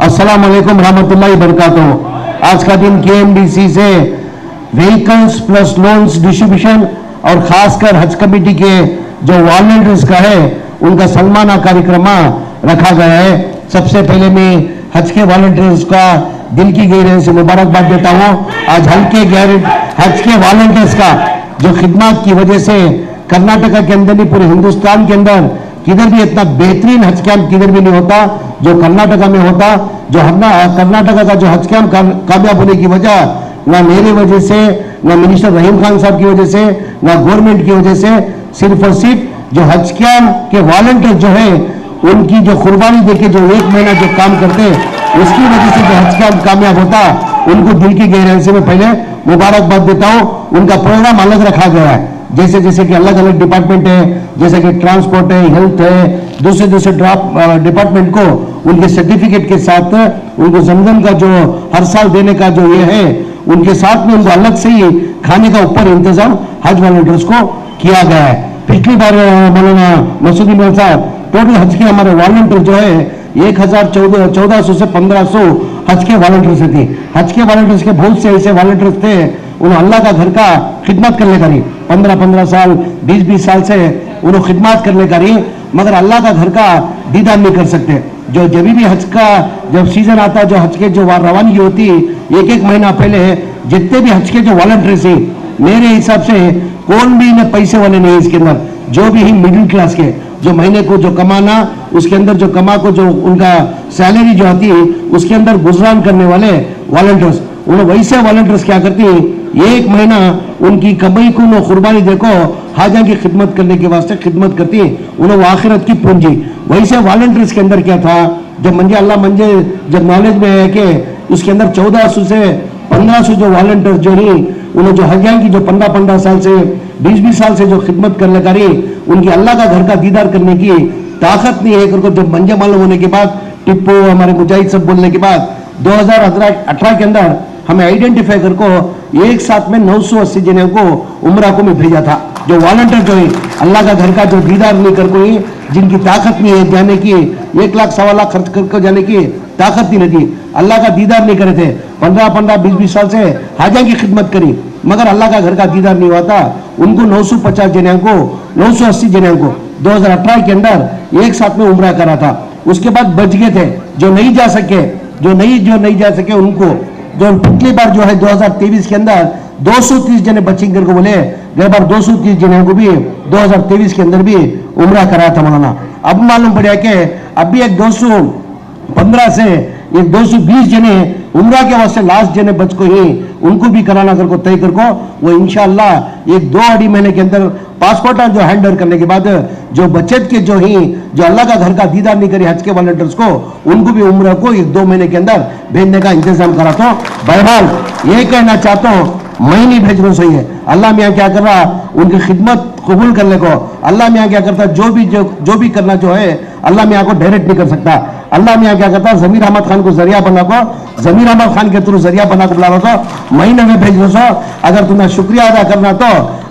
अस्सलाम वालेकुम रहमतुल्लाहि बरकातुहू। आज का दिन केएमडीसी से व्हीकल्स प्लस लोन्स डिस्ट्रीब्यूशन और खासकर हज कमेटी के जो वॉलंटियर्स का है उनका सन्माना कार्यक्रम रखा गया है। सबसे पहले मैं हज के वॉलंटियर्स का दिल की गहराई से मुबारकबाद देता हूँ। आज हज के वॉलंटियर्स का जो खिदमत की वजह से कर्नाटका के अंदर नहीं पूरे हिंदुस्तान के अंदर किधर भी इतना बेहतरीन हज कैंप किधर भी नहीं होता जो कर्नाटका में होता। जो कर्नाटका का जो हज कैंप कामयाब होने की वजह ना मेरी वजह से, ना मिनिस्टर रहीम खान साहब की वजह से, ना गवर्नमेंट की वजह से, सिर्फ और सिर्फ जो हज कैंप के वॉलंटियर जो है उनकी जो कुर्बानी देके जो एक महीना जो काम करते उसकी वजह से जो हज कैंप कामयाब होता। उनको दिल की गहराई से मैं पहले मुबारकबाद देता हूँ। उनका प्रोग्राम अलग रखा गया है, जैसे जैसे कि अलग अलग डिपार्टमेंट है, जैसे कि ट्रांसपोर्ट है, हेल्थ है, दूसरे दूसरे डिपार्टमेंट को उनके सर्टिफिकेट के साथ उनको जमजम का जो हर साल देने का जो ये है उनके साथ में उनको अलग से ही खाने का ऊपर इंतजाम हज वॉलंटियर्स को किया गया है। पिछली बार मौलाना मसूद इमरान साहब टोटल हज के हमारे वॉलंटियर जो है 1400 से 1500 हज के वॉलंटियर्स थे। हज के वॉलंटियर्स के बहुत से ऐसे वॉलंटियर्स थे उन्होंने अल्लाह का घर का खिदमत करने का रही 15-15 साल 20-20 साल से उन्होंने खिदमत करने का रही, मगर अल्लाह का घर का दीदार नहीं कर सकते। जो जब भी हज का जब सीजन आता, जो हज के जो रवानगी होती एक महीना पहले जितने भी हज के जो वॉलंटियर्स है मेरे हिसाब से कौन भी इन्हें पैसे वाले नहीं है इसके अंदर। जो भी मिडिल क्लास के जो महीने को जो कमाना उसके अंदर जो कमा को जो उनका सैलरी जो आती है उसके अंदर गुजरान करने वाले वॉलंटियर्स, उन्हें वैसे वॉलंटियर्स क्या करती है एक महीना उनकी कमाई को उन्हें कुर्बानी देखो हाजा की खिदमत करने के वास्ते खिदमत करती है, उन्हें आखिरत की पूंजी। वैसे वॉलंटियर्स के अंदर क्या था जब मंजे अल्लाह मंजे जब नॉलेज में है कि उसके अंदर 1400 से 1500 जो वॉलंटियर्स जो ही उन्हें जो हजा की जो 15-15 साल से 20-20 साल से जो खिदमत करने का रही उनकी अल्लाह का घर का दीदार करने की ताकत नहीं है करके जब मंजे मालूम होने के बाद टिप्पो हमारे मुजाहिद सब बोलने के बाद 2018 के अंदर हमें आइडेंटिफाई करको एक साथ में 980 जने को उम्रा को में भेजा था। जो वॉलंटियर जो है अल्लाह का घर का जो दीदार नहीं कर कोई जिनकी ताकत नहीं है जाने की 1 लाख 1.25 लाख खर्च करके जाने की ताकत नहीं थी, अल्लाह का दीदार नहीं करे थे, 15-15 20-20 साल से हाजा की खिदमत करी मगर अल्लाह का घर का दीदार नहीं हुआ था। उनको 950 जने को 980 जने को 2018 के अंदर एक साथ में उम्रा करा था। उसके बाद बच गए थे जो नहीं जा सके उनको जो पिछली बार जो है 2023 के अंदर 230 जने बचेंगे को बोले गए बार 230 जने को भी 2023 के अंदर भी उम्रा करा था मौलाना। अब मालूम पड़ा कि अभी एक 215 से एक 220 जने उम्रा के वास्ते लास्ट जने बच को ही उनको भी कराना कर को तय कर को वो इंशाअल्लाह एक 2-2.5 महीने के अंदर पासपोर्ट जो हैंड ओवर करने के बाद जो बचत के जो अल्लाह का घर का दीदार नहीं करे हज के वॉलंटियर्स को उनको भी उम्र को 1-2 महीने के अंदर भेजने का इंतजाम कराता हूँ। बहरहाल ये कहना चाहता हूँ मैं नहीं भेजना सही है, अल्लाह मियाँ क्या कर रहा उनकी खिदमत कबूल करने को अल्लाह मियाँ क्या करता जो भी करना जो है अल्लाह मियाँ को डायरेक्ट नहीं कर सकता। अल्लाह मियाँ क्या करता जमीर अहमद खान को जरिया बना को जमीर अहमद खान के थ्रू जरिया बना को बुला रहा था महीने में भेज दो। अगर तुम्हें शुक्रिया अदा करना तो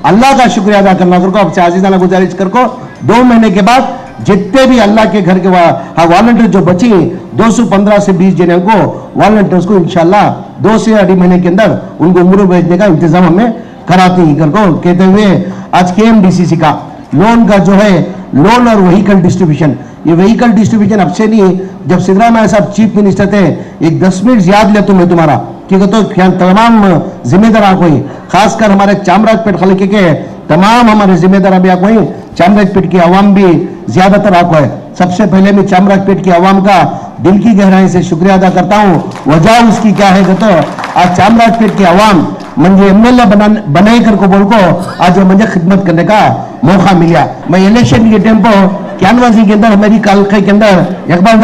अल्लाह का शुक्रिया अदा करना करको आपसे आजीजाना गुजारिश करको 2 महीने के बाद जितने भी अल्लाह के घर के वॉलंटियर जो बची 215 से 20 जने को वॉलंटियर्स को इंशाल्लाह 2 से 2.5 महीने के अंदर उनको उम्र भेजने का इंतजाम हमें कराते ही कर को कहते हुए आज केएमडीसी का लोन का जो है लोन और व्हीकल डिस्ट्रीब्यूशन, ये व्हीकल डिस्ट्रीब्यूशन अब से नहीं जब सिद्धरामैया साहब चीफ मिनिस्टर थे एक 10 मिनट याद ले तुम्हें तुम्हारा क्योंकि तो तमाम जिम्मेदार कोई खासकर हमारे चामराजपेट हल्के के तमाम हमारे जिम्मेदार अभी कोई चामराजपेट की आवाम भी ज्यादातर आपको है। सबसे पहले मैं चामराजपेट की आवाम का दिल की गहराई से शुक्रिया अदा करता हूँ। वजह उसकी क्या है तो आज चामराजपेट की आवाम मुझे एमएलए बनाए कर को बोल को आज मुझे खिदमत करने का मौका मिला। मैं इलेक्शन के टाइम पर कैनवासी के अंदर हमारी कालखे के अंदर इकबाल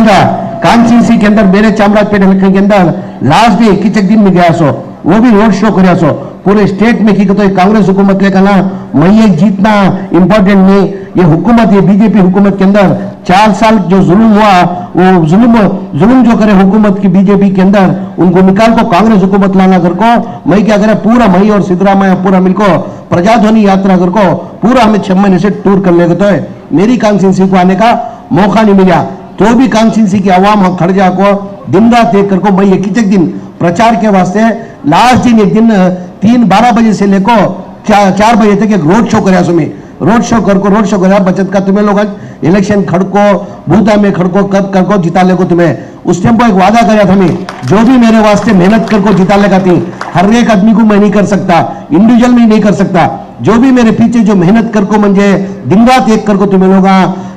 दा कांसी के अंदर मेरे चामराजपेट हल्के के अंदर लास्ट डे 21 दिन में गया सो वो भी रोड शो कर पूरे स्टेट में की तो कांग्रेस हुकूमत लेकर ना मैं ये जीतना इंपॉर्टेंट नहीं, ये हुकूमत ये बीजेपी हुकूमत के अंदर 4 साल जो जुल्म हुआ वो जुल्म जो करे हुकूमत की बीजेपी के अंदर उनको निकाल को कांग्रेस हुकूमत लाना कर को मैं क्या करे पूरा मई और सिद्धरामैया पूरा मिलको प्रजाध्वनि यात्रा कर को पूरा हमें 6 महीने से टूर कर लेगा तो है मेरी कॉन्स्टिट्यूंसी को आने का मौका नहीं मिला। तो भी कॉन्स्टिट्यूंसी की आवाम हम खड़ जाको दिन रात एक करको मैं एक दिन प्रचार के वास्ते लास्ट दिन एक दिन 3-12 बजे से लेको 4 बजे तक एक रोड शो कराया सुमी रोड शो कराया बचत का तुम्हें लोग इलेक्शन खड़को बूथा में खड़को कब करको जिता लेको तुम्हें उस टाइम को एक वादा कराया था मैं जो भी मेरे वास्ते मेहनत करको जिता लेगा थी हर एक आदमी को मैं नहीं कर सकता इंडिविजुअल में नहीं कर सकता जो भी मेरे पीछे जो मेहनत करको म्हणजे दिन रात एक करको तुम्हें लोग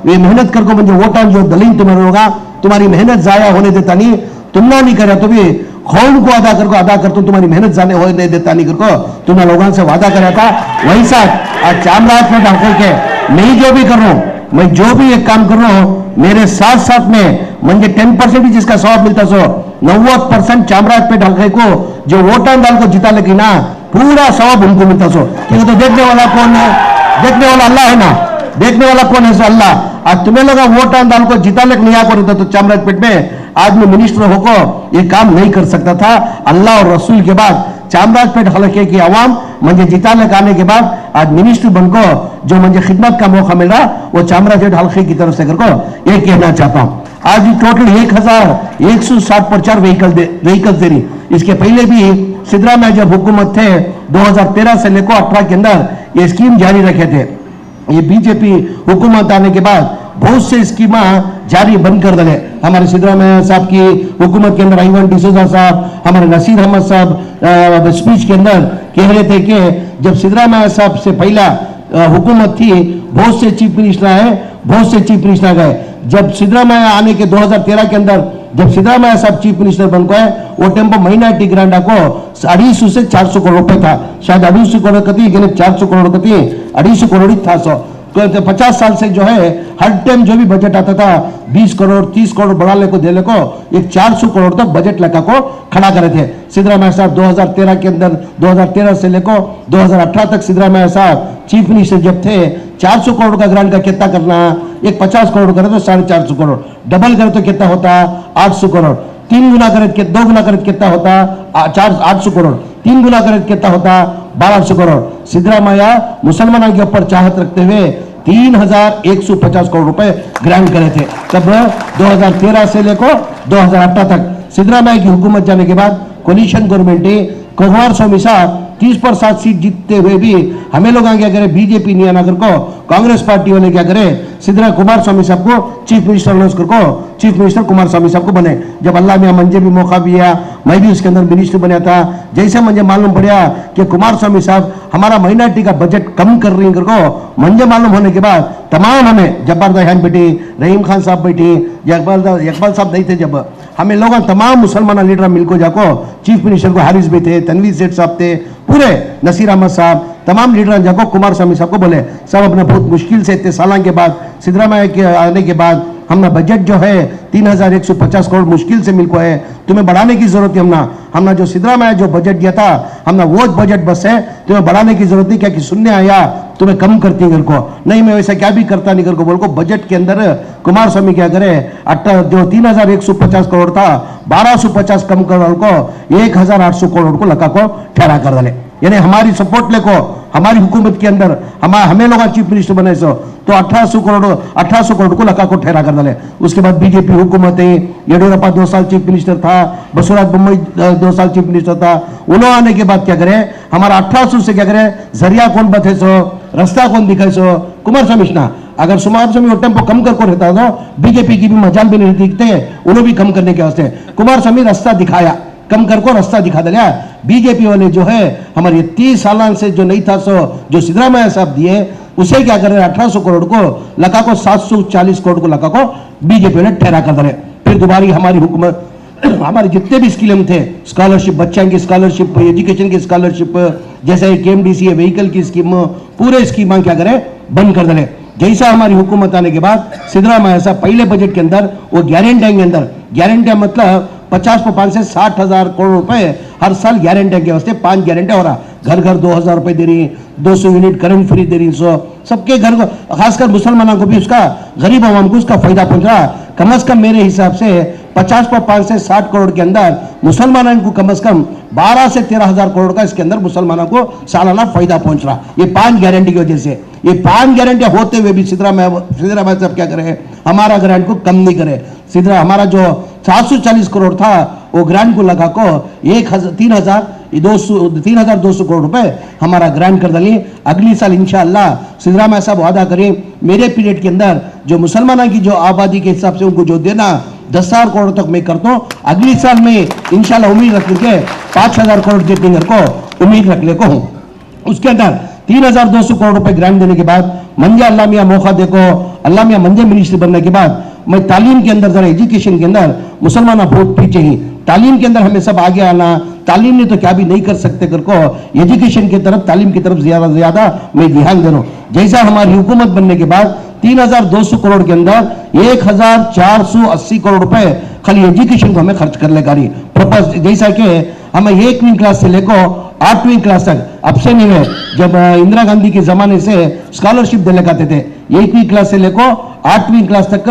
ये मेहनत करको म्हणजे वोटां जो दलील तुम्हें लोग तुम्हारी मेहनत जाया होने देता नहीं तुमना नहीं करा तो भी खौन को अदा करतो तुम्हारी मेहनत जाने होने देता नहीं करको तुम्हें लोगों से वादा करा था वैसा आज चामराज में डाल के मैं जो भी कर रहा हूँ मैं जो भी एक काम कर रहा हूँ मेरे साथ साथ में म्हणजे 10% जिसका सवाब मिलता सो 90% चामराज पे डाल को जो वोटां डाल को जिता लेगी ना पूरा सवाब उनको मिलता सो क्योंकि तो देखने वाला कौन है देखने वाला अल्लाह है ना देखने वाला कौन है सो अल्लाह आज तुम्हें लोग वोटां डाल को जिता लेक नहीं आको रहता तो चामराजपेट में आज मैं मिनिस्टर होकर ये काम नहीं कर सकता था अल्लाह और रसूल के बाद चामराजपेट हलके की आवाम मुझे जिता लेकर आने के बाद आज मिनिस्टर बनको जो मुझे खिदमत का मौका मिल रहा वो चामराजपेट हलके की तरफ से करको ये कहना चाहता हूँ आज टोटल 1160 प्रचार व्हीकल दे रही इसके पहले भी सिद्धरामैया जब हुकूमत थे 2013 से लेकर 18 के अंदर ये स्कीम जारी रखे थे ये बीजेपी हुकूमत आने के बाद बहुत से स्कीम जारी बंद कर दे हमारे सिद्धरामैया साहब की हुकूमत के अंदर आईवान डिसूजा साहब हमारे नसीर अहमद साहब स्पीच के अंदर कह रहे थे कि जब सिद्धरामैया साहब से पहला हुकूमत थी बहुत से चीफ मिनिस्टर आए बहुत से चीफ मिनिस्टर गए जब सिद्धरामैया आने के 2013 के अंदर जब सिद्धरामैया साहब चीफ मिनिस्टर बन गए वो टेम्पो माइनॉरिटी ग्रांट को 250 से 400 करोड़ रुपए था शायद 250 करोड़ कती 400 करोड़ कती 250 करोड़ ही था सो 50 साल से जो है हर टाइम जो भी बजट आता था 20 करोड़ 30 करोड़ बढ़ाने को देने को एक 400 करोड़ तक बजट लगा को खड़ा करे थे सिद्धरामैया साहब 2013 के अंदर 2013 से लेकर 2018 तक सिद्धरामैया साहब चीफ मिनिस्टर जब थे 400 करोड़ का ग्रांट का कितना करना एक 50 करोड़ करे तो 450 करोड़ डबल करे तो कितना होता 800 करोड़ 3 गुना करे 2 गुना करे कितना होता 800 करोड़ 3 गुना करे कितना होता 1200 करोड़ सिद्धरामैया मुसलमानों के ऊपर चाहत रखते हुए 3150 करोड़ रुपए ग्रांट करे थे तब 2013 से लेकर 2018 तक सिद्धरामैया की हुकूमत जाने के बाद कोलिशन गवर्नमेंट ने कुमार स्वामी साहब 30% सीट जीतते हुए भी हमें लोग क्या करे बीजेपी नहीं आना को कांग्रेस पार्टी वाले क्या करे सिद्धरामैया कुमार स्वामी साहब को चीफ मिनिस्टर अनाउंस को चीफ मिनिस्टर कुमार स्वामी साहब को बने जब अल्लाह में मुझे भी मौका दिया मैं भी उसके अंदर मिनिस्टर बना था जैसे मुझे मालूम पड़ा कि कुमार स्वामी साहब हमारा माइनॉरिटी का बजट कम कर रही को मुझे मालूम होने के बाद तमाम हमें जब्बार दयान बैठी रहीम खान साहब बैठी इकबाल साहब नहीं थे जब हमें लोग तमाम मुसलमान लीडर मिलकर जाको चीफ मिनिस्टर को हारिस भी थे तनवीर सेठ साहब थे पूरे नसीर अहमद साहब तमाम लीडर जाको कुमार स्वामी साहब को बोले सब अपना बहुत मुश्किल से इतने साल के बाद सिद्धरामैया के आने के बाद हमने बजट जो है 3150 करोड़ मुश्किल से मिल को है तुम्हें बढ़ाने की जरूरत है हमने जो सिद्धरामैया जो बजट दिया था हमने वो बजट बस है तुम्हें बढ़ाने की जरूरत नहीं क्या कि सुनने आया तुम्हें कम करती है को नहीं मैं वैसा क्या भी करता नहीं को बोल को बजट के अंदर कुमार स्वामी क्या करे जो 3150 करोड़ था 1250 कम करोड़ को 1800 करोड़ को लगा को ठहरा कर डाले यानी हमारी सपोर्ट लेको हमारी हुकूमत के अंदर हमें लोग चीफ मिनिस्टर बने सो तो 1800 करोड़ को लगा को ठहरा कर डाले उसके बाद बीजेपी हुकूमत है येडियुरप्पा 2 साल चीफ मिनिस्टर था बसवराज बोम्मई 2 साल चीफ मिनिस्टर था उन्होंने आने के बाद क्या करे हमारा 1800 से क्या करे जरिया कौन बथे सो रास्ता कौन दिखाए सो कुमार स्वामी अगर कुमार स्वामी वो टेम्पो कम करको रहता तो बीजेपी की भी मजाल भी नहीं दिखते उन्हें भी कम करने के वास्ते कुमार स्वामी रास्ता दिखाया कम करको रास्ता दिखा दिया बीजेपी वाले जो है हमारे 30 साल से जो नहीं था सो जो सिद्धरामैया साहब दिए उसे क्या कर रहे 1800 करोड़ को लगा को 740 करोड़ को लगा को बीजेपी ने ठहरा कर दे फिर दोबारा हमारी हुकूमत हमारे जितने भी स्कीम थे स्कॉलरशिप बच्चों की स्कॉलरशिप एजुकेशन की स्कॉलरशिप जैसे केएमडीसी व्हीकल की स्कीम पूरे स्कीम क्या करें बंद कर दे जैसा हमारी हुकूमत आने के बाद सिद्धरामैया साहब पहले बजट के अंदर वो गारंटी के अंदर गारंटी मतलब 50 से 60 हजार करोड़ रुपए हर साल गारंटी के वास्ते 5 गारंटी हो रहा घर 2000 रुपए दे रही 200 यूनिट करंट फ्री दे रही सो सबके घर को, खासकर मुसलमानों को भी उसका, गरीब आवाम को उसका फायदा पहुंच रहा। कम से कम मेरे हिसाब से 50 से 60 करोड़ के अंदर मुसलमानों को कम से कम 12 से 13 हजार करोड़ का इसके अंदर मुसलमानों को सालाना फायदा पहुंच रहा, ये 5 गारंटी की वजह से। ये 5 गारंटियां होते हुए भी सिद्धरामैया साहब क्या करे, हमारा ग्रांट को कम नहीं करे। हमारा जो 740 करोड़ था वो ग्रांट को लगा को 3,200 करोड़ रुपए हमारा ग्रांट कर डाली। अगली साल इंशाअल्लाह सिद्धरामैया साहब वादा करें मेरे पीरियड के अंदर जो मुसलमानों की जो आबादी के हिसाब से उनको जो देना 10,000 करोड़ तक मैं करता हूँ। अगली साल में इंशाअल्लाह उम्मीद रख के 5,000 करोड़ जितने को उम्मीद रख ले को हूँ। उसके अंदर 3,200 करोड़ रुपए ग्रांट देने के बाद मंजे अल्लाह मियाँ मौका देखो, अल्लाह मियाँ मंजे मिनिस्टर बनने के बाद मैं तालीम के अंदर जरा एजुकेशन के अंदर मुसलमान बहुत पीछे ही, तालीम के अंदर हमें सब आगे आना, तालीम ने तो क्या भी नहीं कर सकते कर को एजुकेशन की तरफ, तालीम की तरफ ज्यादा से ज्यादा मैं ध्यान दे रहा हूँ। जैसा हमारी हुकूमत बनने के बाद 3,200 करोड़ के अंदर 1,480 करोड़ रुपए खाली एजुकेशन को हमें खर्च कर लेगा रही प्रपोज। जैसा कि हमें 1वीं क्लास से लेकर 8वीं क्लास तक, अब से नहीं है, जब इंदिरा गांधी के जमाने से स्कॉलरशिप दिले करते थे, 1वीं क्लास से लेकर 8वीं क्लास तक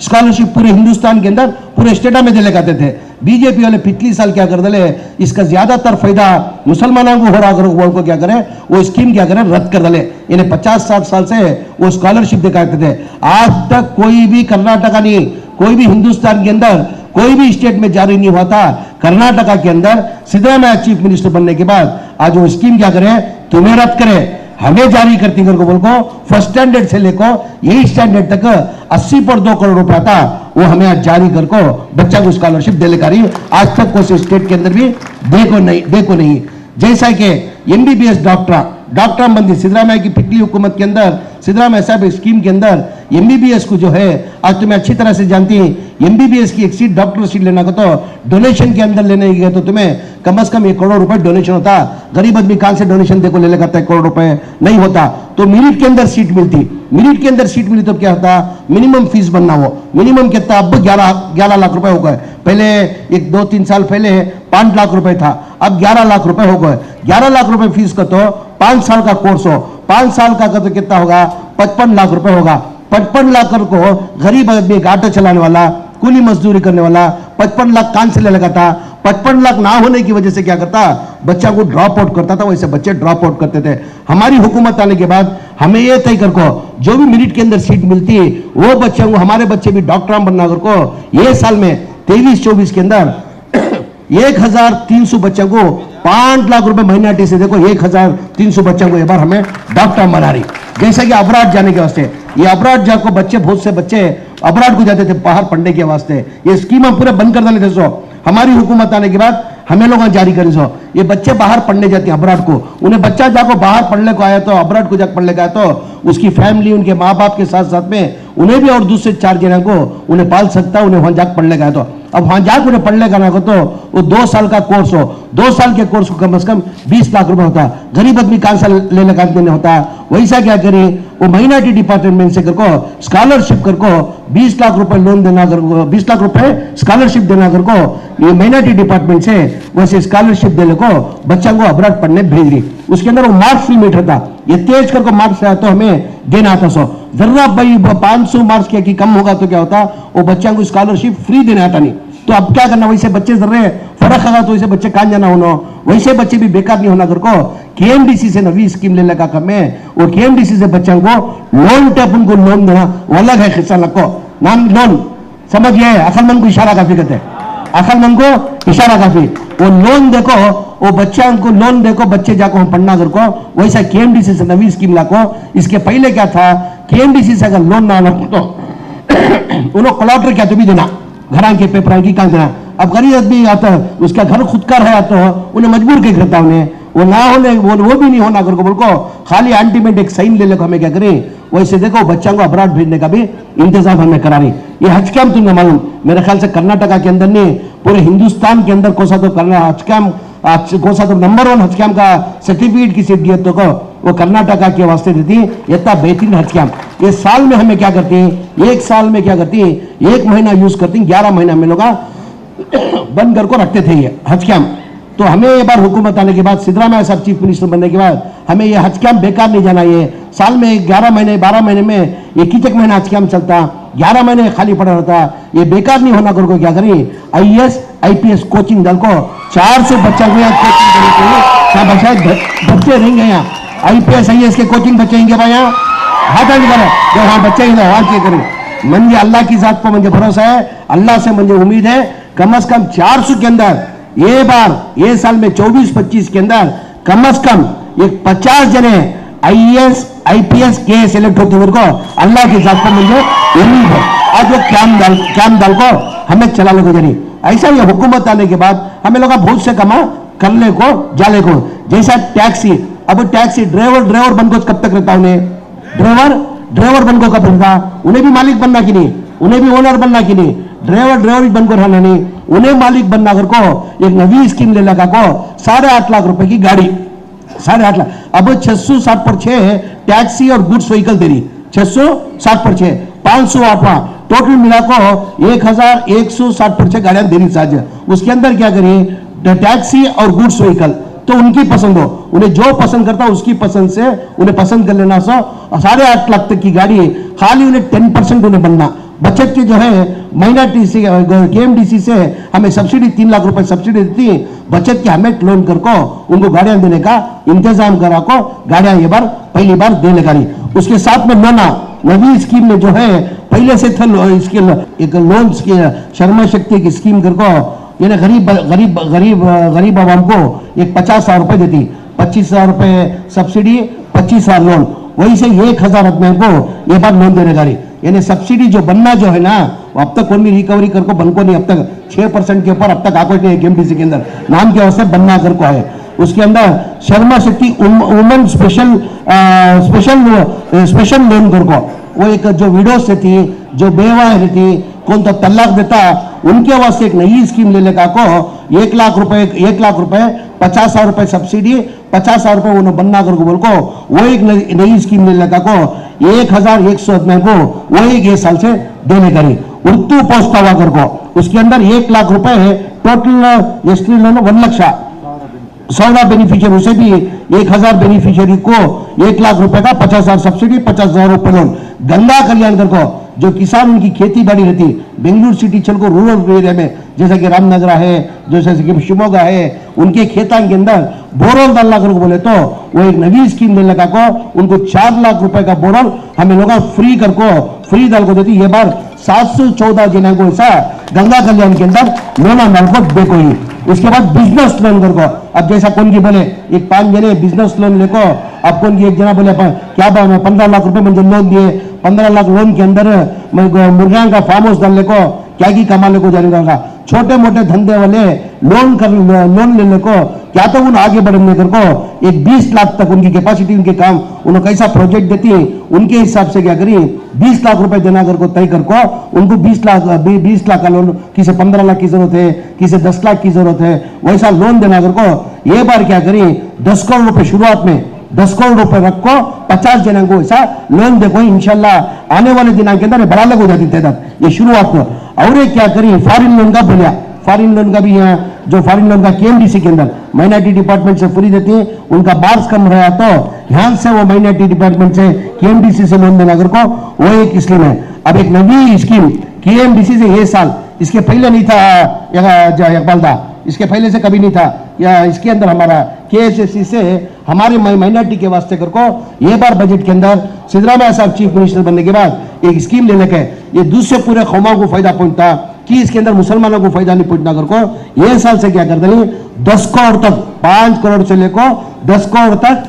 स्कॉलरशिप पूरे हिंदुस्तान के अंदर पूरे स्टेटा में दिले करते थे। बीजेपी वाले पिछली साल क्या कर दले, इसका ज्यादातर फायदा मुसलमानों को हो रहा, अगर को क्या करे वो स्कीम क्या करे रद्द कर दले। इन्हें 50-60 साल से वो स्कॉलरशिप दिखाते थे, आज तक कोई भी कर्नाटका नहीं, कोई भी हिंदुस्तान के अंदर कोई भी स्टेट में जारी नहीं हुआ था। कर्नाटका के अंदर सिद्धरामैया चीफ मिनिस्टर बनने के बाद आज वो स्कीम क्या करे, तुम्हें रद्द करे, हमें जारी करती कर को बोल को फर्स्ट स्टैंडर्ड से लेकर यही स्टैंडर्ड तक 80.2 करोड़ रुपया था, वो हमें आज जारी कर को बच्चा को स्कॉलरशिप दिले करी। आज तक कोई स्टेट के अंदर भी देखो नहीं। जैसा कि एमबीबीएस डॉक्टर बंदी सिद्धरामैया की पिछली हुकूमत के अंदर, सिद्धरामैया साहब स्कीम के अंदर एमबीबीएस को जो है, आज तुम्हें अच्छी तरह से जानती हैं, एमबीबीएस की एक सीट, डॉक्टर सीट लेना को तो डोनेशन के अंदर लेने गए तो तुम्हें कम से कम 1 करोड़ रुपए डोनेशन होता। गरीब आदमी कहां से डोनेशन देखो ले लेगा, 1 करोड़ रुपए नहीं होता। तो मेरिट के अंदर सीट मिलती, मेरिट के अंदर सीट मिली तो क्या होता, मिनिमम फीस बनना हो, मिनिमम कितना, अब 11 लाख रुपए हो गए। पहले 1-2-3 साल पहले 5 लाख रुपए था, अब 11 लाख रुपए हो गए। 11 लाख रुपए फीस का तो 5 साल का कोर्स हो, 5 साल का तो कितना होगा, 55 लाख रुपए होगा। 55 लाख को गरीब आदमी, एक ऑटो चलाने वाला, कूली मजदूरी करने वाला 55 लाख कान से ले लगा था। 55 लाख ना होने की वजह से क्या करता, बच्चा को ड्रॉप आउट करता था, वैसे बच्चे ड्रॉप आउट करते थे। हमारी हुकूमत आने के बाद हमें यह तय कर को जो भी मेरिट के अंदर सीट मिलती है वो बच्चों को, हमारे बच्चे भी डॉक्टर बनना कर को ये साल में 23-24 के अंदर 1,300 बच्चों को 5 लाख रुपए महीना से, देखो 1,300 बच्चों को एक बार हमें डॉक्टर बना रही। जैसा कि अबराड जाने के वास्ते, ये अबराड जाको बच्चे, बहुत से बच्चे अबराड को जाते थे बाहर पढ़ने के वास्ते, ये स्कीम हम पूरे बंद कर डाले थे। सो हमारी हुकूमत आने के बाद हमें लोग जारी करी सो ये बच्चे बाहर पढ़ने जाते हैं अबराड को, उन्हें बच्चा जाको बाहर पढ़ने को आया तो अबराड को जाकर पढ़ने का आया तो उसकी फैमिली, उनके माँ बाप के साथ साथ में उन्हें भी और दूसरे 4 जन को उन्हें पाल सकता, उन्हें वहां जाकर पढ़ने का। तो अब वहां जाकर उन्हें पढ़ने का ना को तो वो 2 साल का कोर्स हो, 2 साल के कोर्स को कम से कम 20 लाख रुपए होता। गरीब आदमी कहां से लेने का नहीं होता। वैसा क्या करी, वो माइनॉरिटी डिपार्टमेंट से करको स्कॉलरशिप करको 20 लाख रुपए लोन देना कर, 20 लाख रुपए स्कॉलरशिप देना करको ये माइनॉरिटी डिपार्टमेंट से वैसे स्कॉलरशिप देने को बच्चा को अबराड पढ़ने भेज दी। उसके अंदर वो मार्क्स लिमिट था, ये तेज करके मार्क्स आया तो हमें देना था। सो जरा भाई 500 मार्क्स की कम होगा तो क्या होता, वो बच्चा को स्कॉलरशिप फ्री देना आता नहीं। तो अब क्या करना, वैसे बच्चे जर्रे फर्क होगा तो वैसे बच्चे कहां जाना होना, वैसे बच्चे भी बेकार नहीं होना करको केएमडीसी से नवी स्कीम ले लगा कम है, वो केएमडीसी से बच्चों को लोन टैप उनको लोन देना वो अलग है खिस्सा लगो नाम लोन समझ गए। अकलमंद को इशारा काफी कहते हैं, अकलमंद को इशारा काफी। वो लोन देखो, वो बच्चा को लोन देखो, बच्चे जाको हम पढ़ना कर को, वैसा केएमडीसी से नवी स्कीम लाको। इसके पहले क्या था, केएमडीसी से अगर लोन ना आना तो उन्होंने कलॉटर क्या तो भी देना, घर के पेपर की कहां देना। अब गरीब आदमी आता है, उसका घर खुद का है तो उन्हें मजबूर के करता, उन्हें वो ना होने वो भी नहीं होना करको बोल को खाली एंटीमेंट एक साइन ले लो, हमें क्या करें। वैसे देखो बच्चों को अबराड भेजने का भी इंतजाम हमें करा रही। ये हज कैम्प तुमने मालूम, मेरे ख्याल से कर्नाटका के अंदर नहीं पूरे हिंदुस्तान के अंदर कोसा तो करना हज कैम्प, कोसा तो नंबर 1 हज कैम्प का सर्टिफिकेट की सीट दिए तो को वो कर्नाटका के वास्ते देती है। इतना बेहतरीन हज कैम्प ये साल में हमें क्या करती है, 1 साल में क्या करती है, 1 महीना यूज करती है, 11 महीना में लोग बंद कर को रखते थे ये हज कैम्प। तो हमें ये बार हुकूमत आने के बाद, सिद्धरामैया साहब चीफ मिनिस्टर बनने के बाद, हमें ये हज कैंप बेकार नहीं जाना। ये साल में 11 महीने 12 महीने में एक ही महीना हज कैंप चलता, 11 महीने खाली पड़ा रहता। ये बेकार नहीं होना करके क्या करें, IAS IPS कोचिंग दल को 400 बच्चा गया कोचिंग देने के लिए, क्या शायद बच्चे रहेंगे यहाँ IPS IAS के कोचिंग बच्चे होंगे भाई यहाँ हाथ नहीं करें जो हाँ बच्चे ही वहां के करें। मुझे अल्लाह की जात पर मुझे भरोसा है, अल्लाह से मुझे उम्मीद है कम से कम 400 के अंदर ये बार ये साल में 24-25 के अंदर कम से कम एक 50 जने IAS IPS के सिलेक्ट होते हुए को अल्लाह की जात पर मुझे उम्मीद है। आज वो कैम दल को हमें चला ले जरी ऐसा ही हुकूमत आने के बाद हमें लोग बहुत से कमा करने को जाले को, जैसा टैक्सी, अब टैक्सी ड्राइवर बनकर कब तक रहता उन्हें, ड्राइवर बनकर कब रहता, उन्हें भी मालिक बनना कि नहीं, उन्हें भी ओनर बनना कि नहीं, ड्राइवर ही बनकर रहना नहीं, उन्हें मालिक बनना कर को एक नवी स्कीम ले लगा को 8.5 लाख रुपए की गाड़ी, 8.5 लाख। अब 660 पर 6 टैक्सी और गुड्स व्हीकल दे रही, 660 पर 6 500 आपा टोटल मिला को 1160 पर 6 गाड़ियां दे रही साझा। उसके अंदर क्या करिए, टैक्सी और गुड्स व्हीकल तो उनकी पसंद हो, उन्हें जो पसंद करता उसकी पसंद से उन्हें पसंद कर लेना। 8.5 लाख तक की गाड़ी खाली उन्हें 10% उन्हें बनना। बचत के जो है महीना टीसी KMDC से हमें सब्सिडी 3 लाख रुपए सब्सिडी देती है, बचत के हमें लोन कर को उनको गाड़ियां देने का इंतजाम करा को गाड़ियां ये बार पहली बार देने का। उसके साथ में नवी स्कीम में जो है पहले से था इसके एक लोन की शर्मा शक्ति की स्कीम कर को यानी गरीब आवाम को एक 50,000 रुपए देती, 25,000 रुपए सब्सिडी 25,000 लोन, वही से 1,000 आदमी को ये बार लोन देने का। यानी सब्सिडी जो बनना जो है ना वो अब तक कौन भी रिकवरी कर को बन को नहीं, अब तक 6% के ऊपर अब तक आको नहीं KMDC के अंदर नाम के वास्ते बनना कर को है। उसके अंदर शर्मा शक्ति वुमेन स्पेशल लोन कर को वो एक जो विडोज से थी, जो बेवाह रहती, कौन तो तलाक देता, उनके वास्ते एक नई स्कीम ले लेगा को 1 लाख रुपए 50,000 रुपए सब्सिडी 50,000 रुपए उन्होंने बनना कर को बोल को वो एक नई स्कीम ले लेगा को 1,100 आदमी को वो एक साल से देने करी उर्दू पोस्ट हवा कर को। उसके अंदर 1 लाख रुपए total ST loan 1 lakh 100 beneficiary, उसे भी 1,000 बेनिफिशियरी को 1 लाख रुपए का 50,000 सब्सिडी 50,000 रुपए लोन। गंगा कल्याण कर को जो किसान उनकी खेती बाड़ी रहती बेंगलुरु सिटी चल को रूरल एरिया में जैसे कि रामनगरा है, जैसे कि शिवमोगा है, उनके खेतान के अंदर बोरल डालना कर को बोले तो वो एक नवी स्कीम देने लगा को उनको 4 लाख रुपए का बोरल हमें लोग फ्री डाल को देती। ये बार 714 जिला को ऐसा गंगा कल्याण के अंदर लोना डाल को देखो ही। उसके बाद बिजनेस लोन कर को अब जैसा कौन की बोले एक 5 जने बिजनेस लोन लेको, अब कौन की एक जना बोले क्या 15 लाख रुपए मुझे लोन दिए, 15 लाख लोन के अंदर मुर्गियां का फार्म हाउस डालने को क्या की कमाने को जाने का। छोटे मोटे धंधे वाले लोन लेने को क्या तो उन आगे बढ़ने कर को एक 20 लाख तक उनकी कैपेसिटी उनके काम उन्होंने कैसा प्रोजेक्ट देती है उनके हिसाब से क्या करिए 20 लाख रुपए देना कर को तय कर को उनको 20 लाख का लोन, किसी 15 लाख की जरूरत है, किसी 10 लाख की जरूरत है, वैसा लोन देना कर को ये बार क्या करिए 10 करोड़ रुपए शुरुआत में 10 करोड़ रुपए रखो 50 जन को ऐसा लोन देखो इंशाल्लाह आने वाले दिनों के अंदर बढ़ा लग हो जाती तादाद ये शुरुआत को। और ये क्या करिए फॉरेन लोन का बोलिया, फॉरेन लोन का भी यहाँ जो फॉरेन लोन का KMDC के अंदर माइनॉरिटी डिपार्टमेंट से फ्री देती है, उनका बार्स कम रहा तो यहाँ से वो माइनॉरिटी डिपार्टमेंट से KMDC से लोन देना को वो एक स्कीम है। अब एक नवी स्कीम KMDC से ये साल, इसके पहले नहीं था इकबाल दा, इसके पहले से कभी नहीं था, या इसके अंदर हमारा KSSC से हमारे माइनॉरिटी के वास्ते कर को ये बार बजट के अंदर सिद्धरामैया साहब चीफ मिनिस्टर बनने के बाद एक स्कीम लेने के ये दूसरे पूरे कौमां को फायदा पहुंचता कि इसके अंदर मुसलमानों को फायदा नहीं पहुंचना कर को ये साल से क्या कर देंगे 10 करोड़ तक 5 करोड़ से लेकर 10 करोड़ तक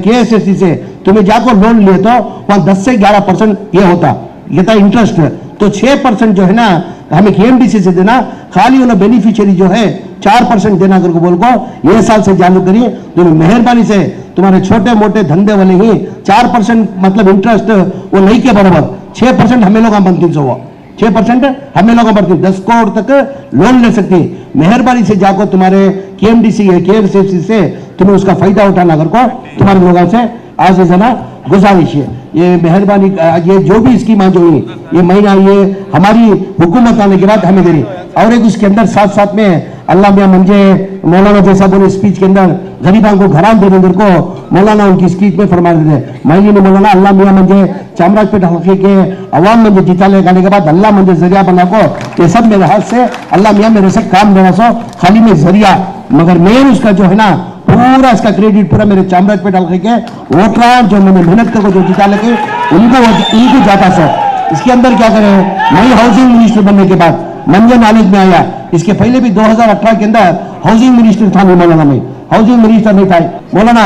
KSSC से तुम्हें जाकर लोन लिए तो वहां 10 से 11% ये होता ये था इंटरेस्ट, तो 6% जो है ना हमें KMDC से देना, खाली उन्हें बेनिफिशियरी जो है 4% देना करके बोल को ये साल से चालू करिए। तो मेहरबानी से तुम्हारे छोटे मोटे धंधे वाले ही 4% मतलब इंटरेस्ट वो नहीं के बराबर 6% हमें लोग बनती हुआ 6% हमें लोग बढ़ती 10 करोड़ तक लोन ले सकती। मेहरबानी से जाकर तुम्हारे KSSC से तुम्हें उसका फायदा उठाना कर को तुम्हारे लोगों से आज जना गुजारिश है। ये मेहरबानी ये जो भी स्कीम जो हुई ये महीना ये हमारी हुकूमत आने के बाद हमें दे रही, और एक उसके अंदर साथ साथ में अल्लाह मियाँ मंजे मौलाना जैसा बोले स्पीच के अंदर गरीबां को घरान देने को मौलाना उनकी स्पीच में फरमा देते मैं ने मौलाना अल्लाह मियाँ मंजे चामराजपेट हल्के के अवाम मंजे जीता लेने के बाद अल्लाह मंजे जरिया बना को ये सब मेरे हाथ से अल्लाह मियाँ मेरे से काम देना सो खाली में जरिया मगर मेन उसका जो है ना पूरा इसका क्रेडिट पूरा मेरे चामराजपेट हल्के के वोटर जो मैंने मेहनत करके जो जीता लेके उनको जाता सो। इसके अंदर क्या करें मैं हाउसिंग मिनिस्टर बनने के बाद मंजे नॉलेज में आया। इसके पहले भी 2018 के अंदर हाउसिंग मिनिस्टर था नहीं मौलाना, में हाउसिंग मिनिस्टर नहीं था मौलाना।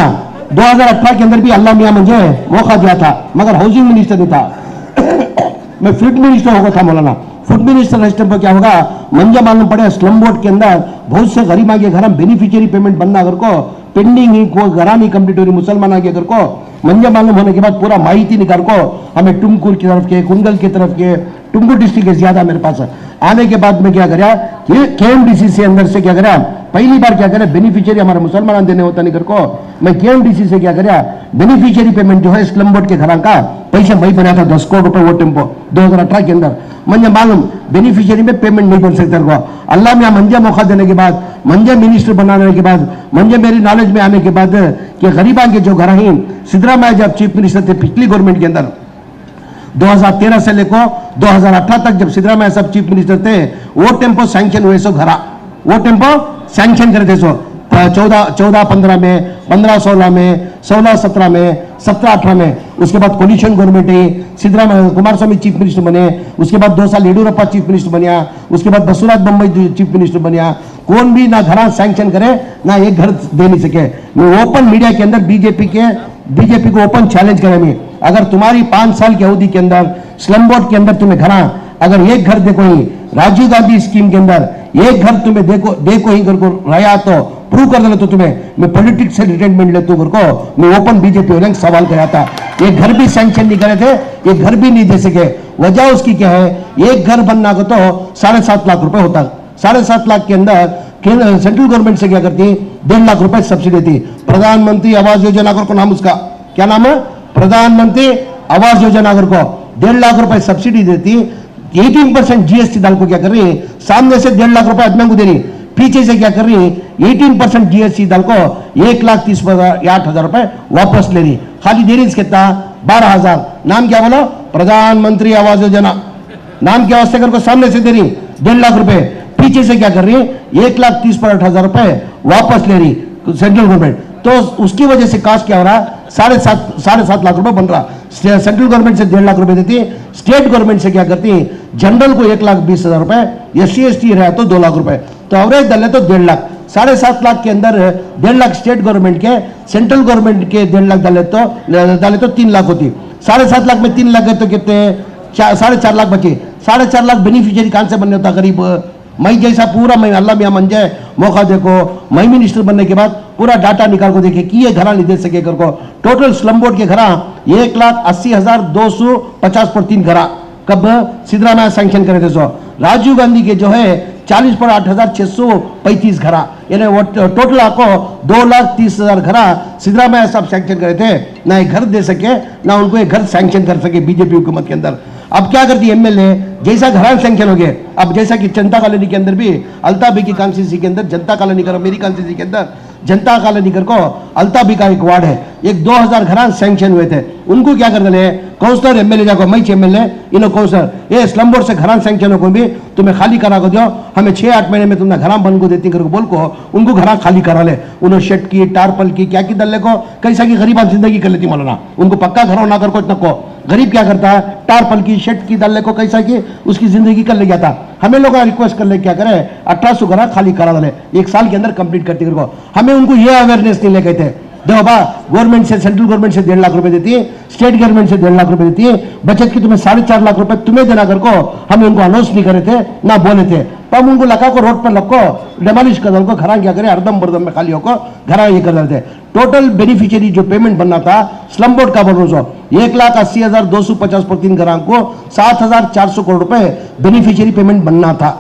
2018 के अंदर भी अल्लाह मियाँ मुझे मौका दिया था मगर हाउसिंग मिनिस्टर नहीं था मैं फूड मिनिस्टर होगा था मौलाना। फूड मिनिस्टर रजिस्टर पर क्या होगा मंजा मालूम पड़े स्लम बोर्ड के अंदर बहुत से गरीब आगे घर बेनिफिशियरी पेमेंट बनना अगर को पेंडिंग ही को घरा नहीं कंप्लीट हो रही मुसलमान आगे अगर को मंजा मालूम होने के बाद पूरा माहिती निकाल को हमें टुमकुर की तरफ के कुंगल की तरफ के टुमकुर डिस्ट्रिक्ट के ज्यादा मेरे पास आने के बाद में क्या करा केएमडीसी से अंदर से क्या करा पहली बार क्या करा बेनिफिशियरी हमारे मुसलमान देने होता नहीं कर को मैं केएमडीसी से क्या करा बेनिफिशियरी पेमेंट जो है स्लम बोर्ड के घरों का पैसे वही बनाया था 10 करोड़ रुपए वो टेम्पो 2018 के अंदर मुझे मालूम बेनिफिशियरी में पेमेंट नहीं बन सकता को अल्लाह में मंजे मौका देने के बाद मंजे मिनिस्टर बनाने के बाद मंजे मेरी नॉलेज में आने के बाद कि गरीबा के जो घर हैं सिद्धरामैया जब चीफ मिनिस्टर थे पिछली गवर्नमेंट के अंदर 2013 से लेकर 2018 तक जब सिद्धरामैया साहब चीफ मिनिस्टर थे वो टेम्पो सैंक्शन हुए सो घरा वो टेम्पो सैंक्शन करे थे सो 14-15 में 15-16 में 16-17 में 17-18 में उसके बाद कोलिशन गवर्नमेंट है सिद्धरामैया कुमार स्वामी चीफ मिनिस्टर बने उसके बाद 2 साल येडियुरप्पा चीफ मिनिस्टर बनिया उसके बाद बसवराज बोम्मई चीफ मिनिस्टर बनिया कौन भी ना घर सैंक्शन करे ना एक घर दे नहीं सके। मैं ओपन मीडिया के अंदर बीजेपी को ओपन चैलेंज करे मैं अगर तुम्हारी 5 साल की अवधि के अंदर स्लम बोर्ड के अंदर तुम्हें घर अगर एक घर देखो ही राजीव गांधी स्कीम के अंदर एक घर तुम्हें देखो ही घर को रहा तो प्रूव कर देना तो तुम्हें मैं पॉलिटिक्स से रिटायरमेंट लेता हूँ घर को मैं ओपन बीजेपी वाले सवाल कराया था ये घर भी सैंक्शन नहीं करे थे ये घर भी नहीं दे सके। वजह उसकी क्या है एक घर बनना को तो 7.5 लाख रुपए होता 7.5 लाख के अंदर सेंट्रल गवर्नमेंट से क्या करती 1.5 लाख रुपए सब्सिडी देती प्रधानमंत्री आवास योजना को नाम उसका क्या नाम है प्रधानमंत्री आवास योजना को 1.5 लाख रुपए सब्सिडी देती 18% जीएसटी डाल को क्या कर रही है सामने से 1.5 लाख रुपए आदमी को दे रही पीछे से क्या कर रही है 18% जीएसटी डाल को 1,30,08,000 रुपए वापस ले रही खाली दे रही कितना 12,000 नाम क्या बोलो प्रधानमंत्री आवास योजना नाम क्या वास्ते कर सामने से दे रही 1.5 लाख रुपए पीछे से क्या कर रही है 1,30,08,000 रुपए वापस ले रही सेंट्रल गवर्नमेंट तो उसकी वजह से कास्ट क्या हो रहा 7.5 लाख रुपए बन रहा सेंट्रल गवर्नमेंट से 1.5 लाख रुपए देती स्टेट गवर्नमेंट से क्या करती जनरल को 1,20,000 रुपए SC/ST रहा तो 2 लाख रुपए तो एवरेज डाले तो 1.5 लाख 7.5 लाख के अंदर 1.5 लाख स्टेट गवर्नमेंट के सेंट्रल गवर्नमेंट के 1.5 लाख डाले तो 3 लाख होती 7.5 लाख में 3 लाख है तो कितने 4.5 लाख बचे 4.5 लाख बेनिफिशियरी कहां से बनने होता गरीब मैं जैसा पूरा मैं अल्लाह मियाँ मंजे मौका देखो मैं मिनिस्टर बनने के बाद पूरा डाटा निकाल को देखे कि ये घरा नहीं दे सके कर को टोटल स्लम बोर्ड के घरा 1,80,250 पर 3 घरा कब सिद्धरामैया सैंक्शन करे थे सो राजीव गांधी के जो है 40 पर 8,635 घरा यानी वो टोटल आपको 2,30,000 घरा सिद्धरामैया साहब सैंक्शन करे थे ना एक घर दे सके ना उनको एक घर सैंक्शन कर सके बीजेपी हुकूमत के अंदर। अब क्या करती एमएलए जैसा घर सैंक्शन हो गए अब जैसा कि जनता कॉलोनी के अंदर भी अल्ताबी की कॉन्स्टिट्यूंसी के अंदर जनता कॉलोनी करो मेरी कॉन्स्टिट्यूंसी के अंदर जनता कॉलोनी कर को अल्ताबी का एक वार्ड है एक 2,000 घर सैंक्शन हुए थे उनको क्या कर दिले काउंसलर एमएलए जाको मैं एमएलए इन काउंसलर ये स्लम बोर्ड से घर सैंक्शन हो को भी तुम्हें खाली करा को दो हमें 6-8 महीने में तुमने घर बन को देती करके बोल को उनको घर खाली करा ले उन्होंने शेड की टारपल की क्या की दल को कैसा की गरीब जिंदगी कर लेती मौलाना उनको पक्का घर होना कर को इतना को गरीब क्या करता है टारपल की शेड की डालने को कैसा की उसकी जिंदगी कर ले जाता हमें लोग रिक्वेस्ट कर ले क्या करे 1800 घर खाली करा डाले 1 साल के अंदर कंप्लीट करते को हमें उनको ये अवेयरनेस नहीं ले गए थे देखो बा गवर्नमेंट से सेंट्रल गवर्नमेंट से 1.5 लाख रुपए देती है स्टेट गवर्नमेंट से 1.5 लाख रुपए देती है बचत की तुम्हें 4.5 लाख रुपए तुम्हें देना कर को हमें उनको अनाउंस नहीं करे थे ना बोले थे तब उनको लगा को रोड पर लग डेमोलिश कर को घर क्या करे अर्दम बर्दम में खाली होकर घर ये कर रहे थे टोटल बेनिफिशियरी जो पेमेंट बनना था स्लम बोर्ड का बोल रहा 1,80,250 पर 3 घरों को 7,400 करोड़ रुपए बेनिफिशियरी पेमेंट बनना था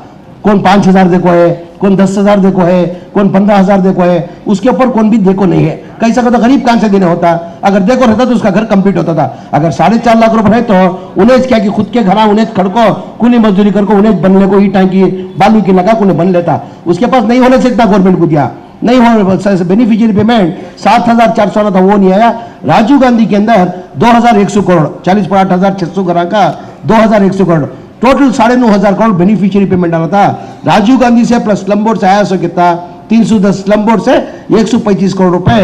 कौन 5,000 देखो है, कौन 10,000 देखो है, कौन 15,000 देखो है, उसके ऊपर कौन भी देखो नहीं है। कैसा कहता गरीब कहां से देने होता, अगर देखो रहता तो उसका घर कंप्लीट होता था। अगर 4.5 लाख रुपए है तो उन्हें क्या कि खुद के घर उन्हें खड़को कुली मजदूरी करको उन्हें बनने को ईटा की बालू की लगा उन्हें बन लेता। उसके पास नहीं होने से इतना गवर्नमेंट को दिया नहीं हो बेनिफिशियरी पेमेंट 7,400 आना था, वो नहीं आया। राजीव गांधी के अंदर 2,100 करोड़ 40,8,600 घरा का 2,100 crore total 9,500 crore beneficiary payment आना था। राजीव गांधी से प्लस स्लम बोर्ड से आया सो कितना 310 स्लम बोर्ड से 125 करोड़ रुपए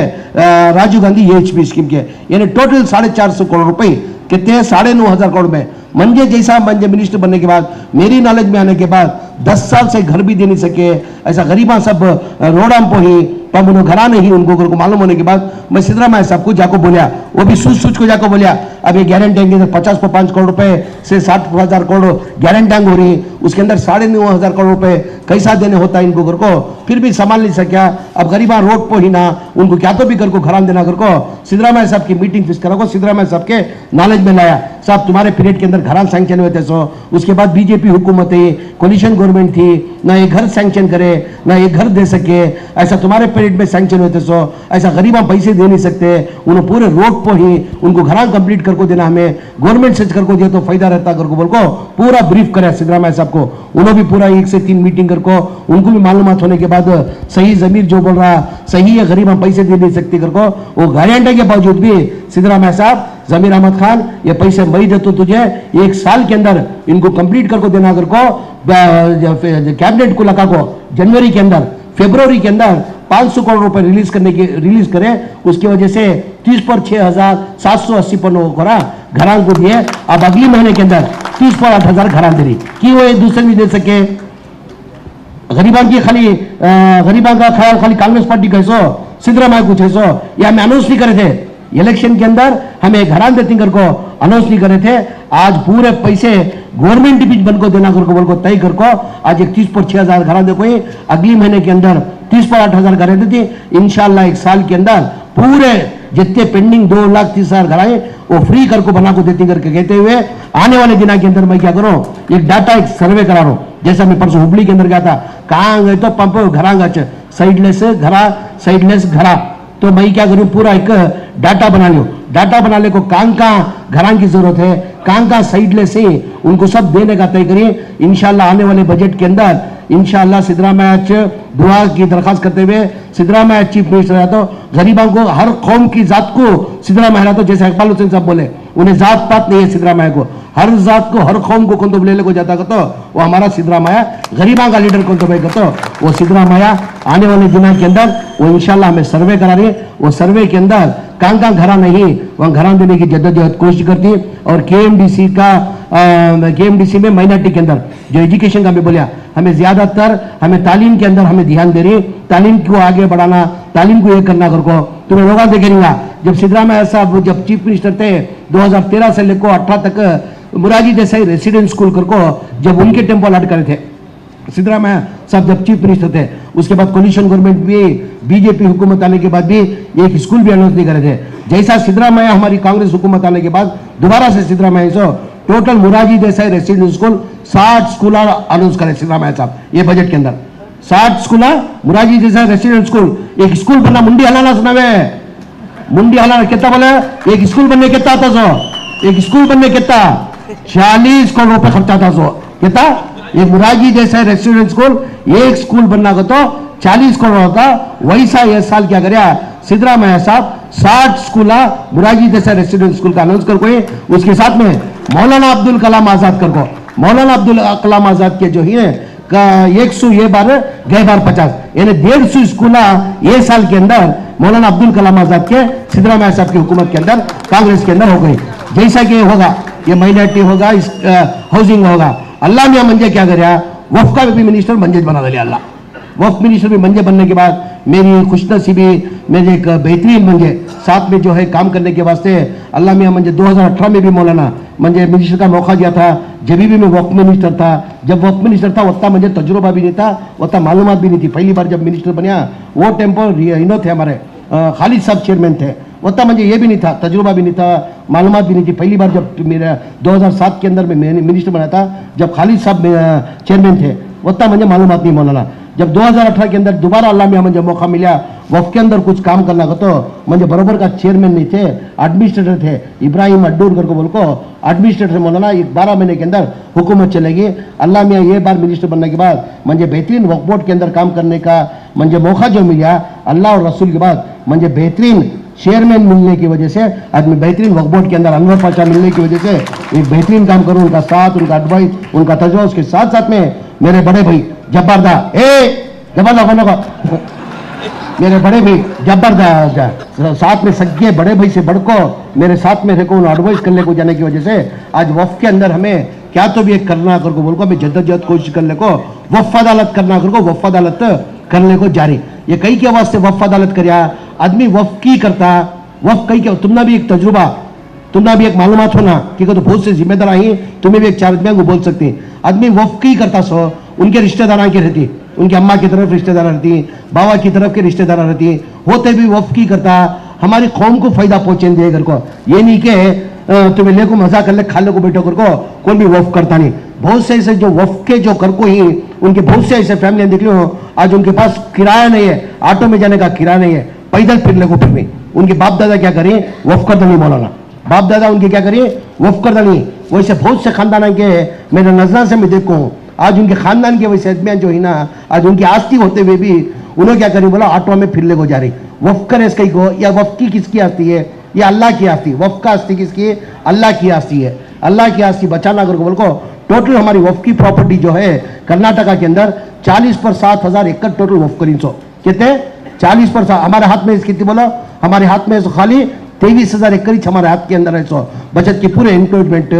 राजीव गांधी एचपी स्कीम के, यानी टोटल 450 करोड़ रुपए कितने 9,500 करोड़ में। मंजे जैसा मंजे मिनिस्टर बनने के बाद मेरी नॉलेज में आने के बाद 10 साल से घर भी दे नहीं सके, ऐसा गरीबा सब रोडाम पो ही तब उन्होंने घरा नहीं उनको घर को मालूम होने के बाद मैं सिद्धरामैया साहब को जाको बोलिया, वो भी सूझ को जाको बोलिया अब ये गारंटी 50 करोड़ रुपए से 60,000 करोड़ गारंटी हो रही, उसके अंदर 9,500 करोड़ रुपए कैसा देने होता है इनको घर को, फिर भी संभाल नहीं सका। अब गरीबा रोड पर ही ना उनको क्या तो भी घर को घरान देना घर को सिद्धरामैया साहब की मीटिंग फिक्स करा को सिद्धरामैया साहब के नॉलेज में लाया, साहब तुम्हारे पीरियड के अंदर घरान सैंक्शन हुए थे। सो उसके बाद बीजेपी हुकूमत है, कोलिशन गवर्नमेंट थी, ना ये घर सैंक्शन करे ना ये घर दे सके, ऐसा तुम्हारे पीरियड में सैंक्शन हुए थे। सो ऐसा गरीबा पैसे दे नहीं सकते, उन्हें पूरे रोड पर ही उनको घरान कंप्लीट करको देना, हमें गवर्नमेंट से करको दिया तो फायदा रहता करको बोल को पूरा ब्रीफ करे सिद्धरामैया साहब को। उन्होंने भी पूरा 1 से 3 मीटिंग करको उनको भी मालूमात होने के बाद सही जमीर जो बोल रहा सही है, गरीबा पैसे दे नहीं सकती करको वो गारंटी के बावजूद भी सिद्धरामैया साहब जमीर अहमद खान ये पैसे मैं देता हूं तुझे 1 साल के अंदर इनको कंप्लीट करको देना करको कैबिनेट को लगा को जनवरी के अंदर फरवरी के अंदर 500 करोड़ रुपए रिलीज करे, उसकी वजह से 30 पर 6,780 पर करा घरान को दिए। अब अगली महीने के अंदर 30 पर 8,000 घरान दे रही कि वो एक दूसरे भी दे सके। गरीबान की खाली गरीबान का ख्याल खाली कांग्रेस पार्टी कैसो सिद्धरामैया कुछ ऐसो या हमें अनाउंस नहीं करे थे इलेक्शन के अंदर, हमें घरान देती कर को अनाउंस नहीं करे थे। आज पूरे पैसे गवर्नमेंट बीच बन को देना कर को बोल को तय कर को आज 31 पर 6,000 घरा देखो, अगली महीने के अंदर 30 पर 8,000 घरे देती। इंशाल्लाह 1 साल के अंदर पूरे जितने पेंडिंग 2,30,000 घराए वो फ्री कर को बना को देती करके कहते हुए आने वाले दिनों के अंदर मैं क्या करूं एक डाटा एक सर्वे करा रहा हूं। जैसा मैं परसों हुबली के अंदर गया था, कहां गए तो पंप घरा साइडलेस घरा, तो मैं क्या करूं पूरा एक डाटा बना लियो, डाटा बनाने को कहां घरां की जरूरत है, कहां साइडलेस है, उनको सब देने का तय करिए। इंशाल्लाह आने वाले बजट के अंदर इंशाल्लाह सिद्धरामैया दुआ की दरखास्त करते हुए सिद्धरामैया चीफ मिनिस्टर है तो गरीबों को हर कौम की जात को सिद्धरामैया तो जैसे इकबाल हुसैन साहब बोले उन्हें जात पात नहीं है सिद्धरामैया को, हर जात को हर कौम को कौन तो ले को जाता तो वो हमारा सिद्धरामैया गरीबा का लीडर कौन तो भाई तो वो सिद्धरामैया आने वाले दिनों के अंदर वो इंशाल्लाह हमें सर्वे करा रही है। वो सर्वे के अंदर कहां घरा नहीं वहां घरा देने की जद्दोजहद कोशिश करती है। और केएमडीसी में माइनॉरिटी के अंदर जो एजुकेशन का भी बोलिया हमें ज्यादातर हमें तालीम के अंदर हमें ध्यान दे रही, तालीम को आगे बढ़ाना, तालीम को ये करना करको तुम्हें लोग देखेंगे। जब सिद्धरामैया साहब जब चीफ मिनिस्टर थे 2013 से लेकर 18 तक मुरारजी देसाई रेसिडेंट स्कूल करको जब उनके टेम्पो अलॉट करे थे सिद्धरामैया साहब जब चीफ मिनिस्टर थे, उसके बाद कोलिशन गवर्नमेंट भी बीजेपी हुकूमत आने के बाद भी एक स्कूल भी अनाउंस नहीं करे थे। जैसा सिद्धरामैया हमारी कांग्रेस हुकूमत आने के बाद दोबारा से Siddaramaiah so total Morarji Desai resident school 60 school announce करे सिद्धरामैया साहब ये बजट के अंदर 60 school Morarji Desai resident school. एक स्कूल बनना मुंडी हलाना सुनावे मुंडी हलाना कितना बोले एक स्कूल बनने कितना आता सो एक स्कूल बनने कितना 40 करोड़ रुपए खर्चा था सो कितना ये मुरारजी देसाई रेसिडेंट स्कूल एक स्कूल बनना को तो 40 करोड़ होता। वैसा ये साल क्या करे सिद्धरामैया साहब 60 school Morarji Desai resident school का अनाउंस कर कोई उसके साथ में मौलाना अब्दुल कलाम आजाद कर को मौलाना अब्दुल कलाम आजाद के जो है 100 ये बार गए बार 50 यानी 150 स्कूल ये साल के अंदर मौलाना अब्दुल कलाम आजाद के सिद्धरामैया साहब की हुकूमत के अंदर कांग्रेस के अंदर हो गई। जैसा कि होगा ये माइनॉरिटी होगा हाउसिंग होगा अल्लाह मियां मंजे क्या करे वफ का भी मिनिस्टर मंजे बना दिया अल्लाह वफ मिनिस्टर भी मंजे बनने के बाद मेरी खुशनसीबी मेरे एक बेहतरीन मंजे साथ में जो है काम करने के वास्ते अल्लाह मियां मंजे 2018 में भी मौलाना मंजे मिनिस्टर का मौका दिया था। जब भी मैं वफ मिनिस्टर था जब वफ मिनिस्टर था उतना मुझे तजुर्बा भी नहीं था उतना मालूमात भी नहीं थी। पहली बार जब मिनिस्टर बना वो टेम्पो इनो थे हमारे खालिद साहब चेयरमैन थे उतना मुझे ये भी नहीं था तजुर्बा भी नहीं था मालूमात भी नहीं थी। पहली बार जब मेरा 2007 के अंदर में मिनिस्टर बना था जब खालिद साहब चेयरमैन थे उतना मुझे मालूमात नहीं मौलाना। जब 2018 के अंदर दोबारा अल्लाह में मुझे मौका मिला वफ के अंदर कुछ काम करना को, तो मुझे बराबर का चेयरमैन नहीं थे, एडमिनिस्ट्रेटर थे, इब्राहिम अड्डूर करके बोल को एडमिनिस्ट्रेटर मौलाना। 12 महीने के अंदर हुकूमत चलेगी। अल्लाह में ये बार मिनिस्टर बनने के बाद मुझे बेहतरीन वक्फ बोर्ड के अंदर काम करने का मुझे मौका जो मिला अल्लाह और रसूल के बाद, मुझे बेहतरीन चेयरमैन मिलने की वजह से आज मैं बेहतरीन वक्फ बोर्ड के अंदर अनवर पाशा मिलने की वजह से एक बेहतरीन काम करूं। उनका साथ, उनका एडवाइस, उनका तजुर्बा, उसके साथ साथ में मेरे बड़े भाई जब्बारदा मेरे बड़े भाई जब्बारदा साथ में सगे बड़े भाई से बढ़को मेरे साथ में रहकर एडवाइस करने को जाने की वजह से आज वफ के अंदर हमें क्या तो भी एक करना कर को बोल को हमें जद्दोजहद कोशिश करने को वफ अदालत करना कर को वफ अदालत करने को जारी। ये कई के वास्ते वफ अदालत कर आदमी वफ की करता वफ कई के तुमना भी एक तजुर्बा, तुमना भी एक मालूमात होना कि तो बहुत से जिम्मेदार आई तुम्हें भी एक चार को बोल सकती। आदमी वफ की करता सो उनके रिश्तेदार की रहती, उनकी अम्मा की तरफ रिश्तेदार रहती, बाबा की तरफ के रिश्तेदार रहती, होते भी वफ की करता हमारी कौम को फायदा पहुंचे दे घर को। ये नहीं के तुम्हें ले को मजा कर ले खा ले को बैठो कर को कोई भी वफ करता नहीं। बहुत से ऐसे जो वफ के जो कर को ही उनके बहुत से ऐसे फैमिली देख लो आज उनके पास किराया नहीं है, ऑटो में जाने का किराया नहीं है, पैदल फिरने को फिर उनके बाप दादा क्या करें वफ कर नहीं मौलाना, बाप दादा उनके क्या करिए वफ कर नहीं। वैसे बहुत से खानदान के मेरे नजर से मैं देखूं आज उनके खानदान के वैसे आदमी जो है ना आज उनकी आस्ती होते हुए भी उन्होंने क्या करी बोला ऑटो में फिर ले को जा रही। वफ करे इसकी को या वफ की किसकी आस्ती है? ये अल्लाह की आस्ती। वफ का आस्ती किसकी है? अल्लाह की आस्ती है। अल्लाह की आस्ती बचाना करके बोल को टोटल हमारी वफ की प्रॉपर्टी जो है कर्नाटका के अंदर 40 पर 7,000 एकड़ टोटल वफ करी। सो कितने 40 पर हमारे हाथ में कितनी बोलो हमारे हाथ में खाली 23,000 एकड़ हमारे हाथ के अंदर है। सो बचत की पूरे इंक्लूडमेंट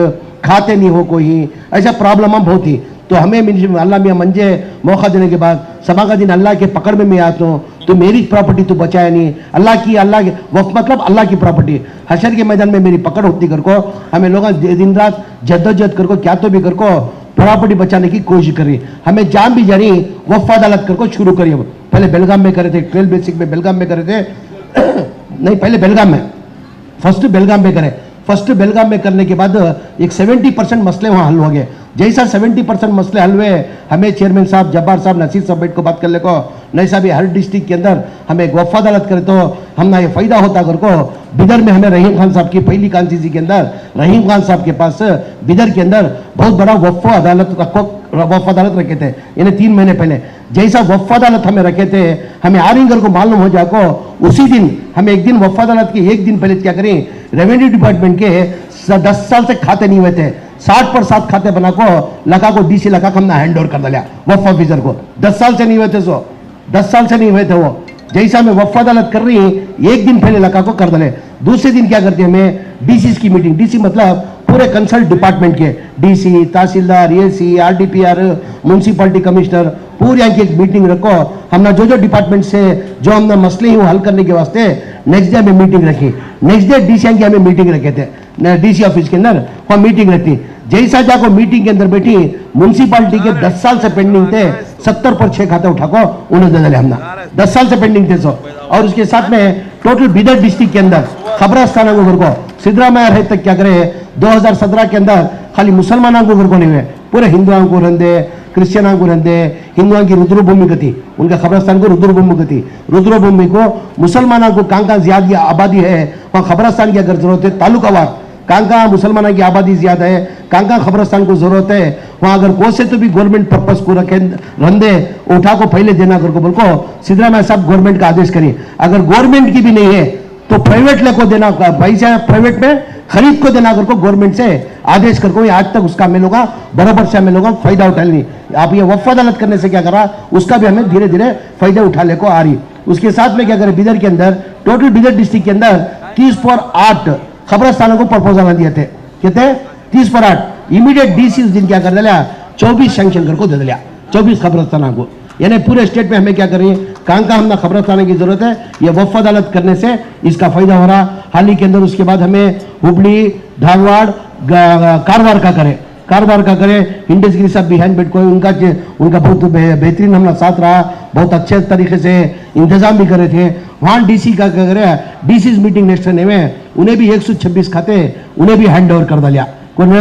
खाते नहीं हो कोई ऐसा प्रॉब्लम हम बहुत ही। तो हमें अल्लाह मियाँ मंजे मौका देने के बाद सभा का दिन अल्लाह के पकड़ में मैं आता हूँ तो मेरी प्रॉपर्टी तो बचाया नहीं अल्लाह की वफ मतलब अल्लाह की प्रॉपर्टी। हशर के मैदान में मेरी पकड़ होती कर को हमें लोग दिन रात जद्दोजहद कर को क्या तो भी कर को प्रॉपर्टी बचाने की कोशिश करी। हमें जान भी जानी वफ अदालत कर को शुरू करिए। पहले बेलगाम में करे थे, ट्रेल बेसिक में बेलगाम में करे थे नहीं पहले बेलगाम में फर्स्ट बेलगाम में करे। फर्स्ट बेलगाम में करने के बाद एक 70% मसले वहाँ हल हो गए। जैसा 70% मसले हल हुए हमें चेयरमैन साहब जब्बार साहब नसीर साहब बैठ को बात कर ले को नहीं साहब हर डिस्ट्रिक्ट के अंदर हमें एक वफ अदालत करे तो हम ना ये फायदा होता कर को। बिदर में हमें रहीम खान साहब की पहली कांस्टिट्यूंसी के अंदर रहीम खान साहब के पास बिदर के अंदर बहुत बड़ा वफ अदालत रखे थे यानी 3 महीने पहले। जैसा वफ अदालत हमें रखे थे हमें आरिंगर को मालूम हो जाको उसी दिन हमें एक दिन वफ अदालत के एक दिन पहले क्या करें रेवेन्यू डिपार्टमेंट के 10 साल से खाते नहीं हुए थे 60 पर 7 खाते बना को लगा को डीसी लगा को हमने हैंड ओवर कर दिया वफ ऑफिसर को। 10 साल से नहीं हुए थे। सो 10 साल से नहीं हुए थे वो। जैसा हमें वफ अदालत कर रही है एक दिन पहले लगा को कर दले। दूसरे दिन क्या करते हैं हमें डीसी की मीटिंग, डीसी मतलब पूरे कंसल्ट डिपार्टमेंट के डीसी तहसीलदार एसी आरडीपीआर म्यूनसिपालिटी कमिश्नर पूरे यहाँ की एक मीटिंग रखो। हमने जो डिपार्टमेंट से जो हमने मसले ही वो हल करने के वास्ते नेक्स्ट डे हमें मीटिंग रखी। नेक्स्ट डे डीसी की हमें मीटिंग रखे थे डीसी ऑफिस के अंदर वहाँ मीटिंग रखती। जैसा जाको मीटिंग के अंदर बैठी म्यूनसिपालिटी के 10 साल से पेंडिंग थे 70 पर 6 खाते उठा को उन्हें दे दिले हमने 10 साल से पेंडिंग थे। सो और उसके साथ में टोटल बिदर डिस्ट्रिक्ट के अंदर खबरस्तान को सिद्धरामैया रहे तक क्या करे 2017 के अंदर खाली मुसलमानों को घर को नहीं हुए पूरे हिंदुओं को रंदे क्रिश्चियनों को रंदे हिंदुओं की रुद्रभूमि गति उनका खबरस्तान को रुद्रभूमि गति रुद्रभूमि को मुसलमानों को कहाँ ज्यादा आबादी है वहाँ खबरस्तान की अगर जरूरत है तालुकावार कहाँ मुसलमानों की आबादी ज्यादा है कहाँ खबरस्तान को जरूरत है वहाँ अगर को से तो भी गवर्नमेंट पर्पस को रखे रंदे उठा को पहले देना कर को बोल को सिद्धरामैया साहब गवर्नमेंट का आदेश करिए। अगर गवर्नमेंट की भी नहीं है तो प्राइवेट ले को देना पैसा प्राइवेट में खरीद को देना कर को गवर्नमेंट से आदेश कर को आज तक उसका हमें लोग बराबर से हमें लोग फायदा उठा लेनी। आप ये वफ अदालत करने से क्या करा उसका भी हमें धीरे धीरे फायदा उठा ले को आ रही। उसके साथ में क्या करें बिदर के अंदर टोटल बिदर डिस्ट्रिक्ट के अंदर 30 पर 8 खबरस्तानों को प्रपोजल दिए थे कहते 30 पर 8 इमीडिएट डीसी उस दिन क्या कर दिया 24 सैंक्शन कर को दे दिया 24 खबरस्तानों को। यानी पूरे स्टेट में हमें क्या करें कहाँ हमें खबरस्तान की जरूरत है ये वफ अदालत करने से इसका फायदा हो रहा हाल ही के अंदर। उसके बाद हमें हुबली धारवाड़ कारवार का करे कारवार का करे हिंडसगिरी साहब बिहाइंड बेट को उनका बहुत बेहतरीन हमारा साथ रहा बहुत अच्छे तरीके से इंतजाम भी करे थे। वहाँ डीसी का क्या करे डीसी मीटिंग नेक्स्ट रहने में उन्हें भी 126 खाते उन्हें भी हैंड ओवर कर दिया कौन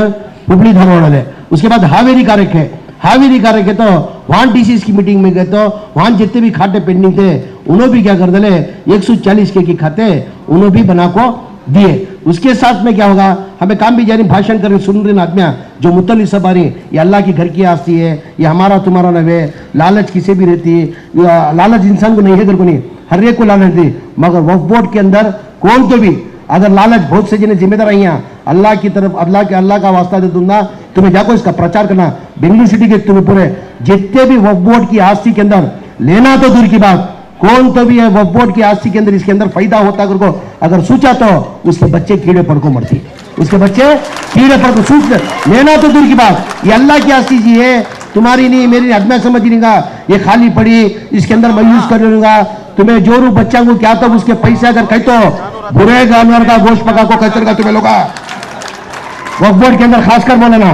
हुबली धारवाड़ वाले। उसके बाद हावेरी का रखे हावेरी का रखे तो वहां डीसीस की मीटिंग में गए तो वहां जितने भी खाते पेंडिंग थे उन्होंने भी क्या कर दिले 140 के खाते उन्होंने भी बना को दिए। उसके साथ में क्या होगा, हमें काम भी जारी भाषण कर सुन रहे आदमियां जो मुतल्ली सब आ रही, ये अल्लाह की घर की आस्ती है, ये हमारा तुम्हारा नवे, लालच किसे भी रहती है, लालच इंसान को नहीं है, घर को नहीं, हर एक को लालच दी। मगर वक्फ बोर्ड के अंदर कौन तो भी अगर लालच बहुत से जिन्हें जिम्मेदार आई अल्लाह की तरफ अल्लाह का वास्ता दे दूंगा, तुम्हें जाको इसका प्रचार करना। बेंगलुरु सिटी के तुम्हें पूरे जितने भी वक्फ बोर्ड की आस्ती के अंदर लेना तो दूर की बात, कौन तो भी है वक्फ बोर्ड की आस्ती के अंदर इसके अंदर फायदा होता को अगर सोचा तो उसके बच्चे कीड़े पड़ को मरती, उसके बच्चे कीड़े पड़ को सूच लेना तो दूर की बात। ये अल्लाह की आस्ती जी है, तुम्हारी नहीं मेरी आदमी समझ नहीं गा, ये खाली पड़ी इसके अंदर मैं यूज कर लूंगा। तुम्हें जोरू बच्चा को क्या तो उसके पैसे अगर कह तो बुरे जानवर का गोश्त पका को कहते रहा तुम्हें लोग वक्फ बोर्ड के अंदर खासकर बोलेना,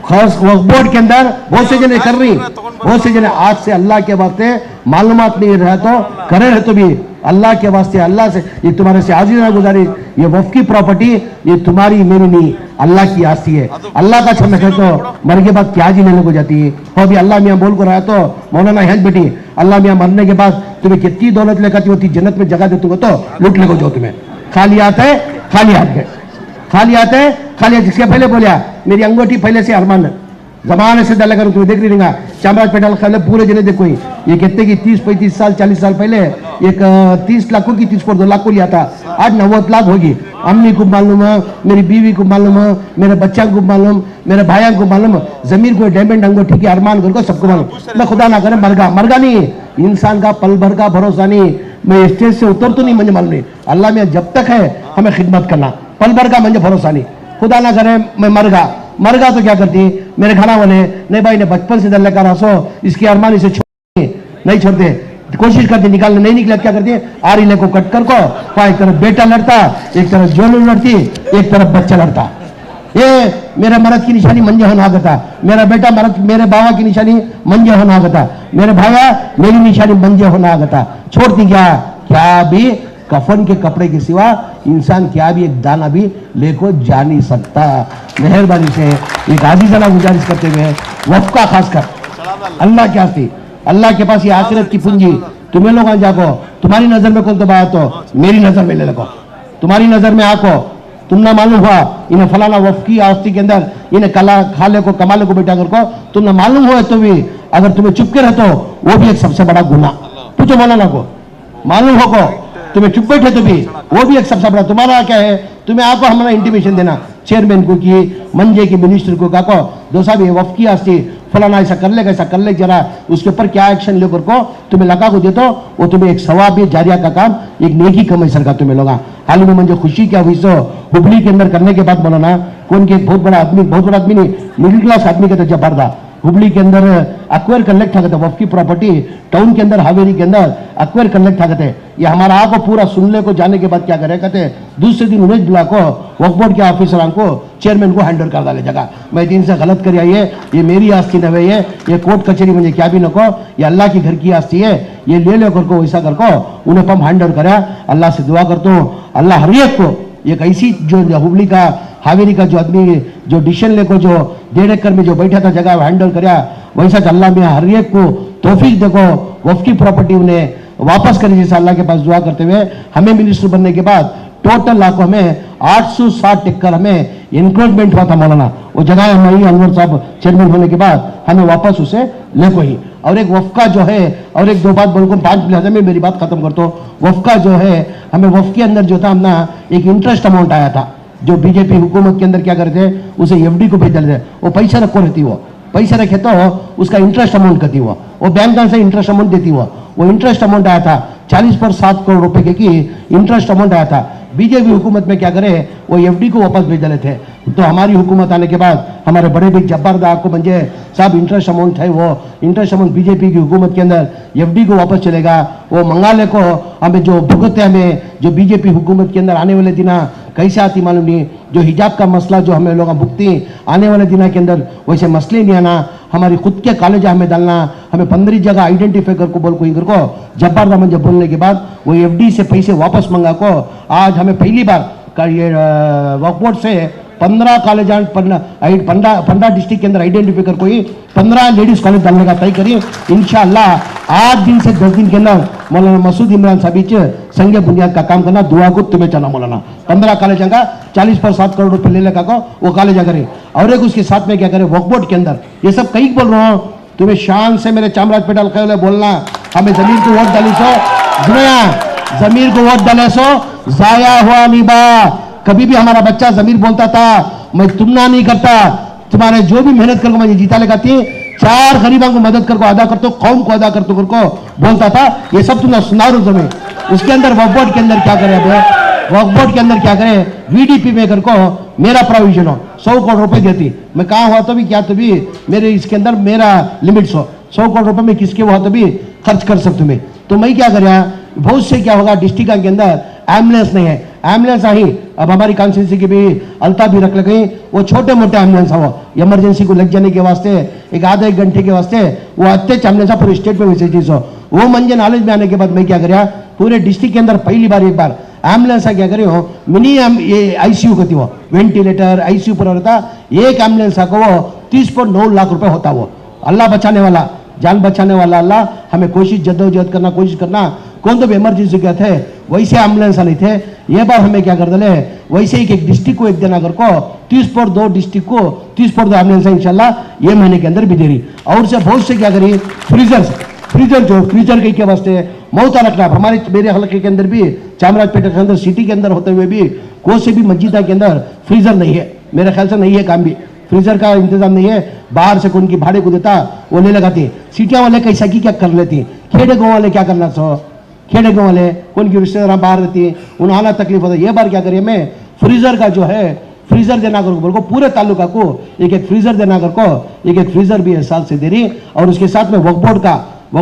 खास वक्फ बोर्ड के अंदर बहुत से जने कर रही, बहुत से जने आज से अल्लाह के वास्ते मालूमात नहीं रहा तो करे रहे तो भी अल्लाह के वास्ते अल्लाह से ये तुम्हारे से आजीज़ गुजारिश, ये वक्फ की प्रॉपर्टी ये तुम्हारी मेरी नहीं अल्लाह की आस्ती है। अल्लाह का छमे तो मर के बाद क्या जी लेने को जाती है, तो अभी अल्लाह मियाँ बोल को रहा तो मौलाना हेल्थ बेटी अल्लाह मियाँ मरने के बाद तुम्हें कितनी दौलत लेकर होती जन्नत में जगह देते तो लूट ले को जो तुम्हें खाली आता है, खाली हाथ गए, खाली आते हैं खाली। जिसके पहले बोलिया मेरी अंगूठी पहले से अरमान जमाने से डाला करूँ, तुम्हें देख रही रहेगा चामराज पेटाल खाले पूरे जने देखो ये कितने की 30-35 साल 40 साल पहले एक 30 लाखों की 30 लाख को लिया था, आज 90 लाख होगी। अम्मी को मालूम है, मेरी बीवी को मालूम है, मेरे बच्चा को मालूम, मेरे भाइयों को मालूम, जमीन को डायमंड अंगूठी की अरमान कर को सबको मालूम। मैं खुदा ना करे मरगा नहीं, इंसान का पल भर का भरोसा नहीं, मैं स्टेज से उतर तो नहीं मुझे मालूम नहीं। अल्लाह में जब तक है हमें खिदमत करना, पल भर का मुझे भरोसा नहीं। खुदा ना करे मैं मर गा तो क्या करती मेरे खाना वाले नहीं भाई ने बचपन से दल्ले का रसो इसकी अरमानी से नहीं छोड़ते, कोशिश करती निकालने नहीं निकला क्या करती आरी ले को कट कर को एक तरफ बेटा लड़ता, एक तरफ जोलू लड़ती, एक तरफ बच्चा लड़ता। ये मेरे मर्द की निशानी मंजे होना आगता, मेरा बेटा मर्द मेरे बाबा की निशानी मंजे होना आगता, मेरे भाया मेरी निशानी मंजे होना आगता। छोड़ती क्या भी कफन के कपड़े के सिवा इंसान क्या भी एक दाना भी लेको जा नहीं सकता। मेहरबानी से एक आजीज़ाना गुजारिश करते हुए वक्फ का खासकर अल्लाह क्या थी, अल्लाह के पास ये आखिरत की पूंजी तुम्हें लोग जाको, तुम्हारी नजर में कौन तो बात हो मेरी नजर में ले लगो, तुम्हारी नजर में आको तुम ना मालूम हुआ इन्हें फलाना वक्फ की आस्ती के अंदर इन्हें कला खाले को कमाले को बेटा कर को तुम ना मालूम हुआ तो भी अगर तुम्हें चुपके रहते हो वो भी एक सबसे बड़ा गुना। पूछो मौलाना को मालूम हो को तुम्हें चुप बैठे तो भी वो भी एक सबसे बड़ा। तुम्हारा क्या है, तुम्हें आपको हमारा इंटीमेशन देना चेयरमैन को की मंजे की मिनिस्टर को काको दो साहब ये वक्फ की आस्ती फलाना ऐसा कर ले जरा उसके ऊपर क्या एक्शन लेकर को तुम्हें लगा को दे तो वो तुम्हें एक सवाब भी जारिया का काम एक नेकी कमाई सरकार तुम्हें लोगा। हाल ही में मुझे खुशी क्या हुई सो हुबली के अंदर करने के बाद बोला कौन के बहुत बड़ा आदमी नहीं मिडिल क्लास आदमी का तो जबरदा हुबली के अंदर अक्वायर कलेक्ट था वक्फ की प्रॉपर्टी टाउन के अंदर हावेरी के अंदर अक्वायर कलेक्ट था। ये हमारा आपको पूरा सुनने को जाने के बाद क्या करे कहते दूसरे दिन उन्हें बुला को वक्फ बोर्ड के ऑफिसर को चेयरमैन को हैंड ओवर कर डाले जगह मैं दिन से गलत कर आई है, ये मेरी आस्ती न है, ये कोर्ट कचहरी मुझे क्या भी नको, ये अल्लाह की घर की आस्ती है, ये ले लो करको वैसा करको उन्हें पम हैंड ओवर करा। अल्लाह से दुआ करता हूँ अल्लाह हर एक को एक ऐसी जो हुबली का हावेरी का जो आदमी जो डिसीजन लेको जो 1.5 एकड़ में जो बैठा था जगह हैंडल कराया वैसा अल्लाह में हर एक को तौफीक देखो वक्फ की प्रॉपर्टी उन्हें वापस करे जैसा अल्लाह के पास दुआ करते हुए हमें मिनिस्टर बनने के बाद टोटल लाखों हमें 860 एकड़ हमें इंक्रोचमेंट हुआ था मौलाना, वो जगह हमारी अनवर साहब चेयरमैन होने के बाद हमें वापस उसे लेको ही। और एक वक्फ का जो है और एक दो बात बोलकर 5 लिहाजा में मेरी बात खत्म करता हूँ। वक्फ का जो है हमें वक्फ के अंदर जो था हमने एक इंटरेस्ट अमाउंट आया था जो बीजेपी हुकूमत के अंदर क्या करते उसे एफडी को भेज देते, वो पैसा रखो रहती वो पैसा रखे तो उसका इंटरेस्ट अमाउंट करती वो बैंक से इंटरेस्ट अमाउंट देती वो इंटरेस्ट अमाउंट आया था 40.7 करोड़ रुपए की इंटरेस्ट अमाउंट आया था। बीजेपी हुकूमत में क्या करे वो एफडी को वापस भेज देते थे। तो हमारी हुकूमत आने के बाद हमारे बड़े भाई जब्बार दा को मंजे साहब इंटरेस्ट अमाउंट है वो इंटरेस्ट अमाउंट बीजेपी की हुकूमत के अंदर एफडी को वापस चलेगा, वो मंगाले को हमें जो भुगते हमें जो बीजेपी हुकूमत के अंदर आने वाले दिन कैसे आती मालूम नहीं, जो हिजाब का मसला जो हमें लोग भुगती आने वाले दिन के अंदर वैसे मसले नहीं आना, हमारी खुद के कॉलेज हमें डालना, हमें 15 जगह आइडेंटिफाई कर को बोल को इधर को जब्बार दा मंजे बोलने के बाद वो एफडी से पैसे वापस मंगा को आज हमें पहली बार का ये वक्फ बोर्ड से 15 कॉलेज 15 डिस्ट्रिक्ट के अंदर आइडेंटिफाई कर कोई 15 लेडीज कॉलेज डालने का तय करी इंशाअल्लाह। 8 दिन से 10 दिन के अंदर मौलाना मसूद इमरान साहब संगे बुनियाद का काम करना, दुआ को तुम्हें चला मौलाना 15 कॉलेज का 40 पर 7 करोड़ रुपए ले लेगा को वो कॉलेज करे। और एक उसके साथ में क्या करे वक्फ बोर्ड के अंदर ये सब कहीं बोल रहा हूँ, तुम्हें शान से मेरे चामराजपेट हल्के बोलना, हमें जमीर को वोट डाली सो दुनिया जमीर को वोट डाले सो जाया हुआ निभा। कभी भी हमारा बच्चा जमीर बोलता था मैं तुमना नहीं करता, तुम्हारे जो भी मेहनत करके मैं जीता लगाती 4 गरीबों को मदद करको अदा करते कौम को अदा करते करको बोलता था। ये सब तुमने सुना रो तुम्हें। उसके अंदर वक्फ बोर्ड के अंदर क्या करे, वक्फ बोर्ड के अंदर क्या करे वीडीपी में करको मेरा प्रोविजन हो 100 करोड़ रुपए देती, मैं कहा हुआ तो भी क्या तो भी मेरे इसके अंदर मेरा लिमिट्स हो 100 करोड़ रुपए में किसके हुआ तो भी खर्च कर सकते मैं। तो मैं क्या करा बहुत से क्या होगा डिस्ट्रिक्ट के अंदर एम्बुलेंस नहीं है, एम्बुलेंस आई अब हमारी कॉन्स्टिट्यूंसी की भी अल्ताफ भी रख लगी, वो छोटे मोटे एम्बुलेंस हो इमरजेंसी को लग जाने के वास्ते एक आधे 1 घंटे के वास्ते वो अत्यच एम्बुलेंस पूरे स्टेट में फैसिलिटीज हो। वो मंजे नॉलेज में आने के बाद मैं क्या करा पूरे डिस्ट्रिक्ट के अंदर पहली बार एक बार एम्बुलेंस क्या करे हो मिनी आईसीयू करती हो वेंटिलेटर आईसीयू पर होता एक एम्बुलेंस को वो 30.9 लाख रुपए होता वो। अल्लाह बचाने वाला जान बचाने वाला अल्लाह हमें कोशिश जद्दोजहद करना कोशिश करना कौन तो भी इमरजेंसी क्या थे वैसे एम्बुलेंस नहीं थे। ये बार हमें क्या कर दे वैसे ही एक डिस्ट्रिक्ट को एक दिन अगर को 30.2 डिस्ट्रिक्ट को 30.2 एम्बुलेंस है इंशाल्लाह ये महीने के अंदर भी दे रही। और से बहुत से क्या करी फ्रीजर जो फ्रीजर के वास्ते मौत रखना हमारे मेरे हल्के के अंदर भी चामराजपेट के अंदर सिटी के अंदर होते हुए भी कोई से भी मस्जिदा के अंदर फ्रीजर नहीं है, मेरे ख्याल से नहीं है काम भी फ्रीजर का इंतजाम नहीं है। बाहर से कौन की भाड़े को देता वो ले लगाती, सिटिया वाले कैसा की क्या कर लेती, खेड़े गाँव वाले क्या करना सो खेड़े गाँव वाले कौन की रिश्तेदार बाहर रहती उन्हें आना तकलीफ होता। ये बार क्या करिए मैं फ्रीजर का जो है फ्रीजर देना कर बोल को पूरे तालुका को एक फ्रीजर देना कर को एक फ्रीजर भी इस साल से दे रही। और उसके साथ में वक्फ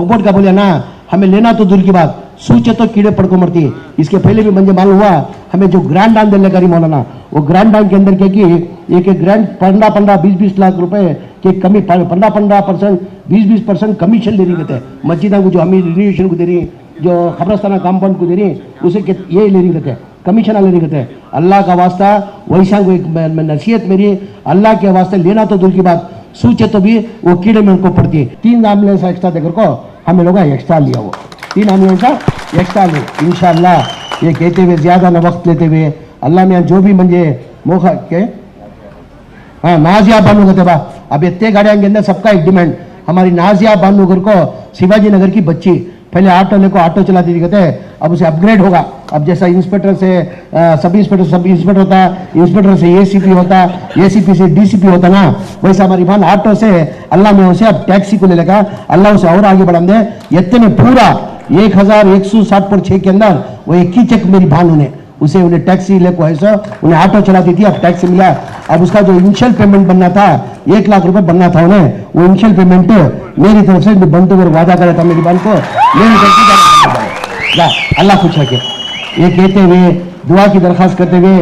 बोर्ड का बोले ना हमें लेना तो दूर की बात सूचे तो कीड़े पड़ को मरती है। इसके पहले भी मुझे मालूम हुआ हमें जो ग्रांड दान देने करी मौलाना वो ग्रांड दान के अंदर क्या कि एक ग्रांड 15-20 लाख रुपए के कमी 15% 20% कमीशन दे रही थे मस्जिदा को जो हमें रिनोवेशन को दे रही जो खबरस्ताना कंपाउंड को दे रही उसे ये ले रही थे कमीशन ले रही थे। अल्लाह का वास्ता वैसा को एक नसीहत मेरी अल्लाह के वास्ते लेना तो दूर की बात सूचे तो भी वो कीड़े में उनको पड़ती है। 3 एम्बुलेंस एक्स्ट्रा देकर को हमें लोग एक्स्ट्रा लिया वो 3 एम्बुलेंस एक्स्ट्रा ले इंशाअल्लाह। ये कहते हुए ज्यादा न वक्त लेते हुए अल्लाह में जो भी मुझे मौका के हाँ नाजिया बानूगर थे बा अब इतने गाड़ियाँ के अंदर सबका एक डिमांड हमारी नाजिया बानूगर को शिवाजी नगर की बच्ची पहले ऑटो लेको ऑटो चलाती थी कहते अब उसे अपग्रेड होगा। अब जैसा इंस्पेक्टर से सब इंस्पेक्टर होता इंस्पेक्टर से एसीपी होता एसीपी से डीसीपी होता ना वैसा हमारी भान ऑटो से अल्लाह में उसे अब टैक्सी को ले लेगा अल्लाह उसे और आगे बढ़ा दे। इतने पूरा 1160/6 के अंदर वो एक ही चेक मेरी भान उन्हें टैक्सी ले को ऐसा उन्हें ऑटो चलाती थी अब टैक्सी मिला। अब उसका जो इनिशियल पेमेंट बनना था 1 लाख रुपए बनना था उन्हें वो इनिशियल पेमेंट मेरी तरफ से बनते हुए वादा करा था मेरी बहन को मेरी तरफ अल्लाह खुश रखे। ये कहते हुए दुआ की दरखास्त करते हुए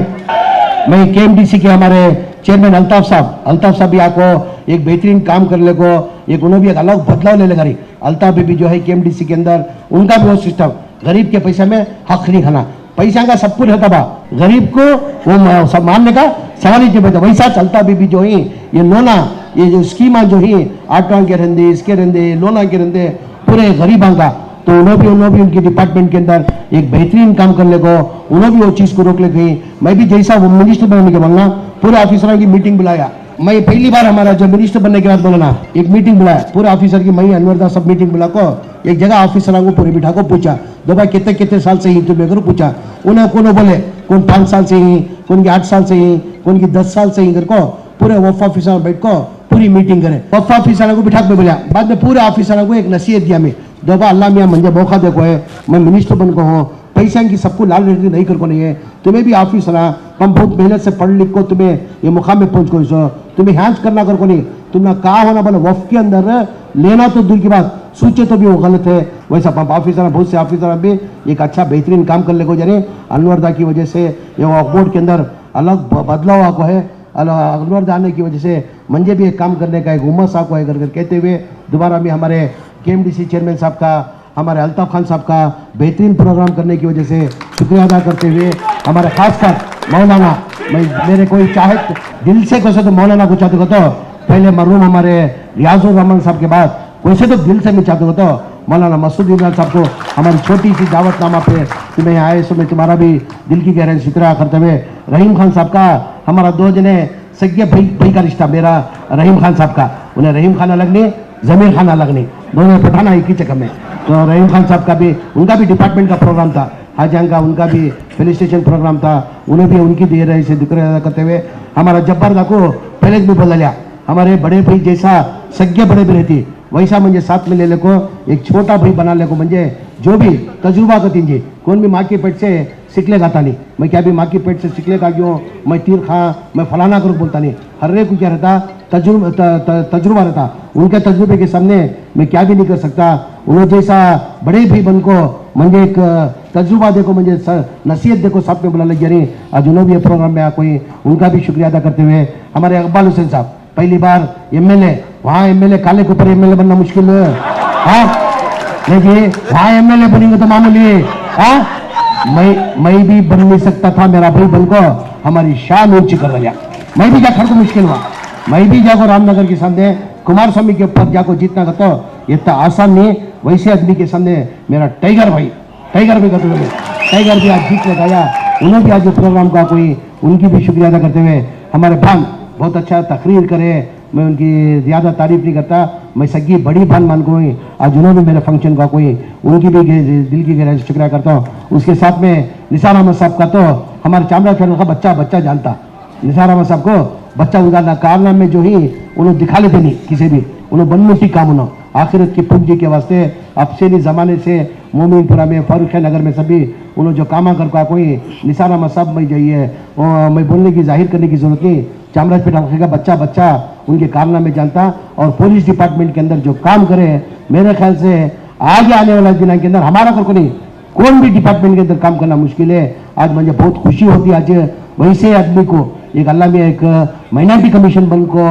मैं केएमडीसी के हमारे चेयरमैन अल्ताफ साहब भी आपको एक बेहतरीन काम करने को एक उन्होंने भी एक अलग बदलाव ले लगा रही। अल्ताफ भी जो है केएमडीसी के अंदर उनका भी वो सिस्टम गरीब के पैसे में हक नहीं खाना पैसा का सब कुछ होता बा गरीब को वो सब मानने का सवाल ही नहीं बता। वैसा चलता भी जो ही ये लोना ये जो स्कीमा जो ही ऑटो के रहंदे इसके रहंदे लोना के रहंदे पूरे गरीबों का तो उन्होंने भी उनके डिपार्टमेंट के अंदर एक बेहतरीन काम करने को उन्होंने भी वो चीज़ को रोक ले गई। मैं भी जैसा वो मिनिस्टर बनने के बोलना पूरे ऑफिसरों की मीटिंग बुलाया। मैं पहली बार हमारा जो मिनिस्टर बनने के बाद बोलना एक मीटिंग बुलाया पूरे ऑफिसर की मैं अनवर दास सब मीटिंग बुला को एक जगह ऑफिसरों को पूरे बिठा को पूछा दो भाई कितने साल से ही तुम्हें करो पूछा उन्हें कौन बोले कौन 5 साल से ही कौन की 8 साल से ही कौन की 10 साल से ही कर को पूरे वफ ऑफिसर बैठ को पूरी मीटिंग करे वफ ऑफिसरों को बिठा के बोला। बाद में पूरे ऑफिसरों को एक नसीहत दिया मैं दो बार अल्लाह मियाँ मुझे मौका देखो है मैं मिनिस्टर बन को हूँ पैसा की सबको लाल रेडी नहीं कर को नहीं है तुम्हें भी ऑफिस रहा हम बहुत मेहनत से पढ़ लिख को तुम्हें ये मुकाम में पहुंच को सो तुम्हें हैंस करना कर को नहीं तुमने कहा होना बोले वफ के अंदर लेना तो दूर की बात सोचे तो भी वो गलत है। वैसा ऑफिसर बहुत से ऑफिसर भी एक अच्छा बेहतरीन काम कर ले को जाने अनवरदा की वजह से ये वक्फ बोर्ड के अंदर अलग बदलाव आको है अनवरदा आने की वजह से मंजे भी एक काम करने का एक उमस आको है करके कहते हुए दोबारा भी हमारे केएमडीसी चेयरमैन साहब का हमारे अल्ताफ खान साहब का बेहतरीन प्रोग्राम करने की वजह से शुक्रिया अदा करते हुए हमारे खासकर मौलाना मैं मेरे कोई चाहत दिल से कैसे तो मौलाना को चाहते हो तो पहले मरहूम हमारे रियाजुर रहमान साहब के बाद वैसे तो दिल से मैं चाहते हो तो मौलाना मसूद इमरान साहब को हमारी छोटी सी दावतनामा पे तुम्हें आए सो मैं तुम्हारा भी दिल की गहराई शुक्रिया करते हुए रहीम खान साहब का हमारा 2 जने सगे भाई का रिश्ता मेरा रहीम खान साहब का उन्हें रहीम खान अलग नहीं जमीर खान अलग नहीं दोनों पठाना एक ही चक्कर में तो रहीम खान साहब का भी उनका भी डिपार्टमेंट का प्रोग्राम था हाजान का उनका भी पुलिस स्टेशन प्रोग्राम था उन्हें भी उनकी दे रहे से जिक्र अदा करते हुए हमारा जब्बार दा को पहले भी बोला लिया हमारे बड़े भाई जैसा सगे बड़े भी रहती वैसा म्हणजे साथ में ले को एक छोटा भाई बना ले को म्हणजे जो भी तजुर्बा करती जी कौन भी माँ के पेट से सीखले गाता नहीं मैं क्या भी माँ के पेट से सीखले का क्यों मैं तीर खा मैं फलाना करूँ बोलता नहीं हर एक को क्या रहता तजुर्बा रहता उनके तजुर्बे के सामने मैं क्या भी नहीं कर सकता उन्होंने जैसा बड़े भाई बन को म्हणजे एक तजुर्बा देखो म्हणजे नसीहत देखो साथ में बुला लगी यानी आज उन्होंने भी प्रोग्राम में कोई उनका भी शुक्रिया अदा करते हुए हमारे इकबाल हुसैन साहब पहली बार एमएलए वहाँ एमएलए काले के ऊपर एमएलए बनना मुश्किल है हाँ देखिए वहाँ एमएलए बनेंगे तो मामूली हाँ मैं भी बन नहीं सकता था मेरा भाई बन को हमारी शान ऊंची कर दिया मैं भी जा खड़ को मुश्किल हुआ मैं भी जाको रामनगर के सामने कुमार स्वामी के ऊपर जाको जीतना का तो ये तो आसान नहीं वैसे आदमी के सामने मेरा टाइगर भी कहते हुए टाइगर भी आज जीत लगाया उन्होंने भी आज प्रोग्राम का कोई उनकी भी शुक्रिया अदा करते हुए हमारे भान बहुत अच्छा तकरीर करे मैं उनकी ज़्यादा तारीफ नहीं करता मैं सगी बड़ी भान मान को आज उन्होंने मेरे फंक्शन का कोई उनकी भी दिल की गहराई से शुक्रिया करता हूँ उसके साथ में निसार अहमद साहब का तो हमारे चामड़ा फैन का बच्चा जानता निसार अहमद साहब को बच्चा उगाना कारनाम में जो ही उन्होंने दिखा लेते नहीं किसी भी उन्होंने बनमुटी काम उन्होंने आखिरत की पूंजी के वास्ते अब से नहीं ज़माने से मोमिनपुरा में फारूक नगर में सभी उन्होंने जो कामा कर कोई निसार अहमद साहब में जाइए मैं बोलने की जाहिर करने की जरूरत नहीं चामराजपेट हल्के का बच्चा उनके कारनामे जानता और पुलिस डिपार्टमेंट के अंदर जो काम करे मेरे ख्याल से आगे आने वाला दिन के अंदर हमारा को नहीं कौन भी डिपार्टमेंट के अंदर काम करना मुश्किल है आज मुझे बहुत खुशी होती है आज वैसे आदमी को एक अल्लाह में एक माइनॉरिटी कमीशन बन को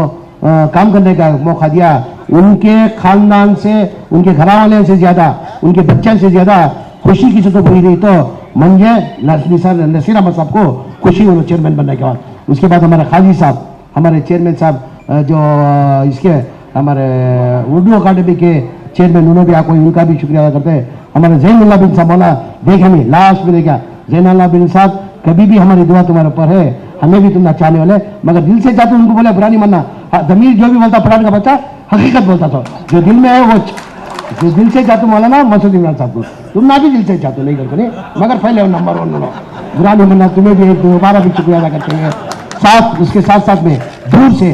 काम करने का मौका दिया उनके खानदान से उनके घरवाले से ज्यादा उनके बच्चे से ज्यादा खुशी की तो हुई रही तो मंजे नसीर अहमद साहब को खुशी हुई चेयरमैन बनने के बाद उसके बाद हमारे खाजी साहब हमारे चेयरमैन साहब जो इसके हमारे उर्दू अकादमी के चेयरमैन उन्होंने भी आपको उनका भी शुक्रिया अदा करते हैं हमारे जैनुल्लाह बिन साहब मौला देख हमें लास्ट में देखा जैनुल्लाह बिन साहब कभी भी हमारी दुआ तुम्हारे ऊपर है हमें भी तुम ना चाहने वाले मगर दिल से चाहते उनको बोले बुरा नहीं मानना जमीर जो भी बोलता पठान का बच्चा हकीकत बोलता था जो दिल में है वो जो दिल से चाहते मौलाना मसूद इमरान साहब को तुम ना भी दिल से चाहते नहीं करते नहीं मगर पहले नंबर 1 बुरा नहीं मानना तुम्हें भी दोबारा भी शुक्रिया अदा करते हैं साथ उसके साथ साथ में दूर से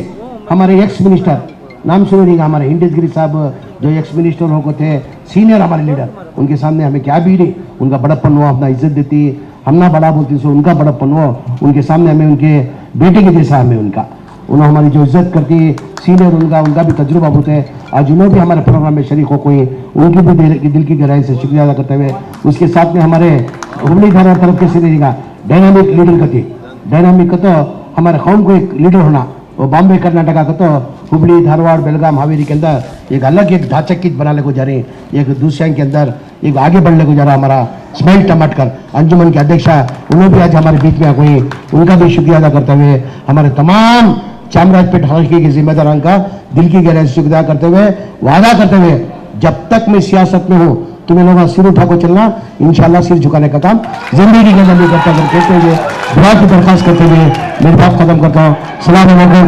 हमारे एक्स मिनिस्टर नाम सुने नहीं हमारे इंडियस गिरी साहब जो एक्स मिनिस्टर हो थे सीनियर हमारे लीडर उनके सामने हमें क्या भी नहीं उनका बड़प्पन हुआ अपना इज्जत देती हम ना बड़ा बोलती सो उनका बड़प्पन हो उनके सामने हमें उनके बेटे के जैसा हमें उनका उन्होंने हमारी जो इज्जत करती सीनियर उनका भी तजुर्बा होते हैं आज उन्होंने भी हमारे प्रोग्राम में शरीक हो कोई उनकी भी दिल की गहराई से शुक्रिया अदा करते हुए उसके साथ में हमारे हुबली धारा तरफ के सीनियर का डायनामिक लीडर करती डायनामिक का तो हमारे कौम को एक लीडर होना वो बॉम्बे कर्नाटका का तो हुबली धारवाड़ बेलगाम हावेरी के अंदर एक अलग एक ढांचा किट बनाने को जा रहे हैं एक दूसरे के अंदर एक आगे बढ़ने को जा रहा हमारा स्माइल टमाटकर अंजुमन के अध्यक्षा उन्होंने भी आज हमारे बीच में हुई उनका भी शुक्रिया अदा करते हुए हमारे तमाम चामराजपेट हल्के के जिम्मेदारों का दिल की गहराई से शुक्रिया करते हुए वादा करते हुए जब तक मैं सियासत में हूँ तुम्हें लोग सिर उठा को चलना इंशाल्लाह सिर झुकाने का काम जिंदगी के अंदर नहीं करता कहते हुए दुआ की दरखास्त करते हुए मेरी बात खत्म करता हूँ। सलाम अलैकुम।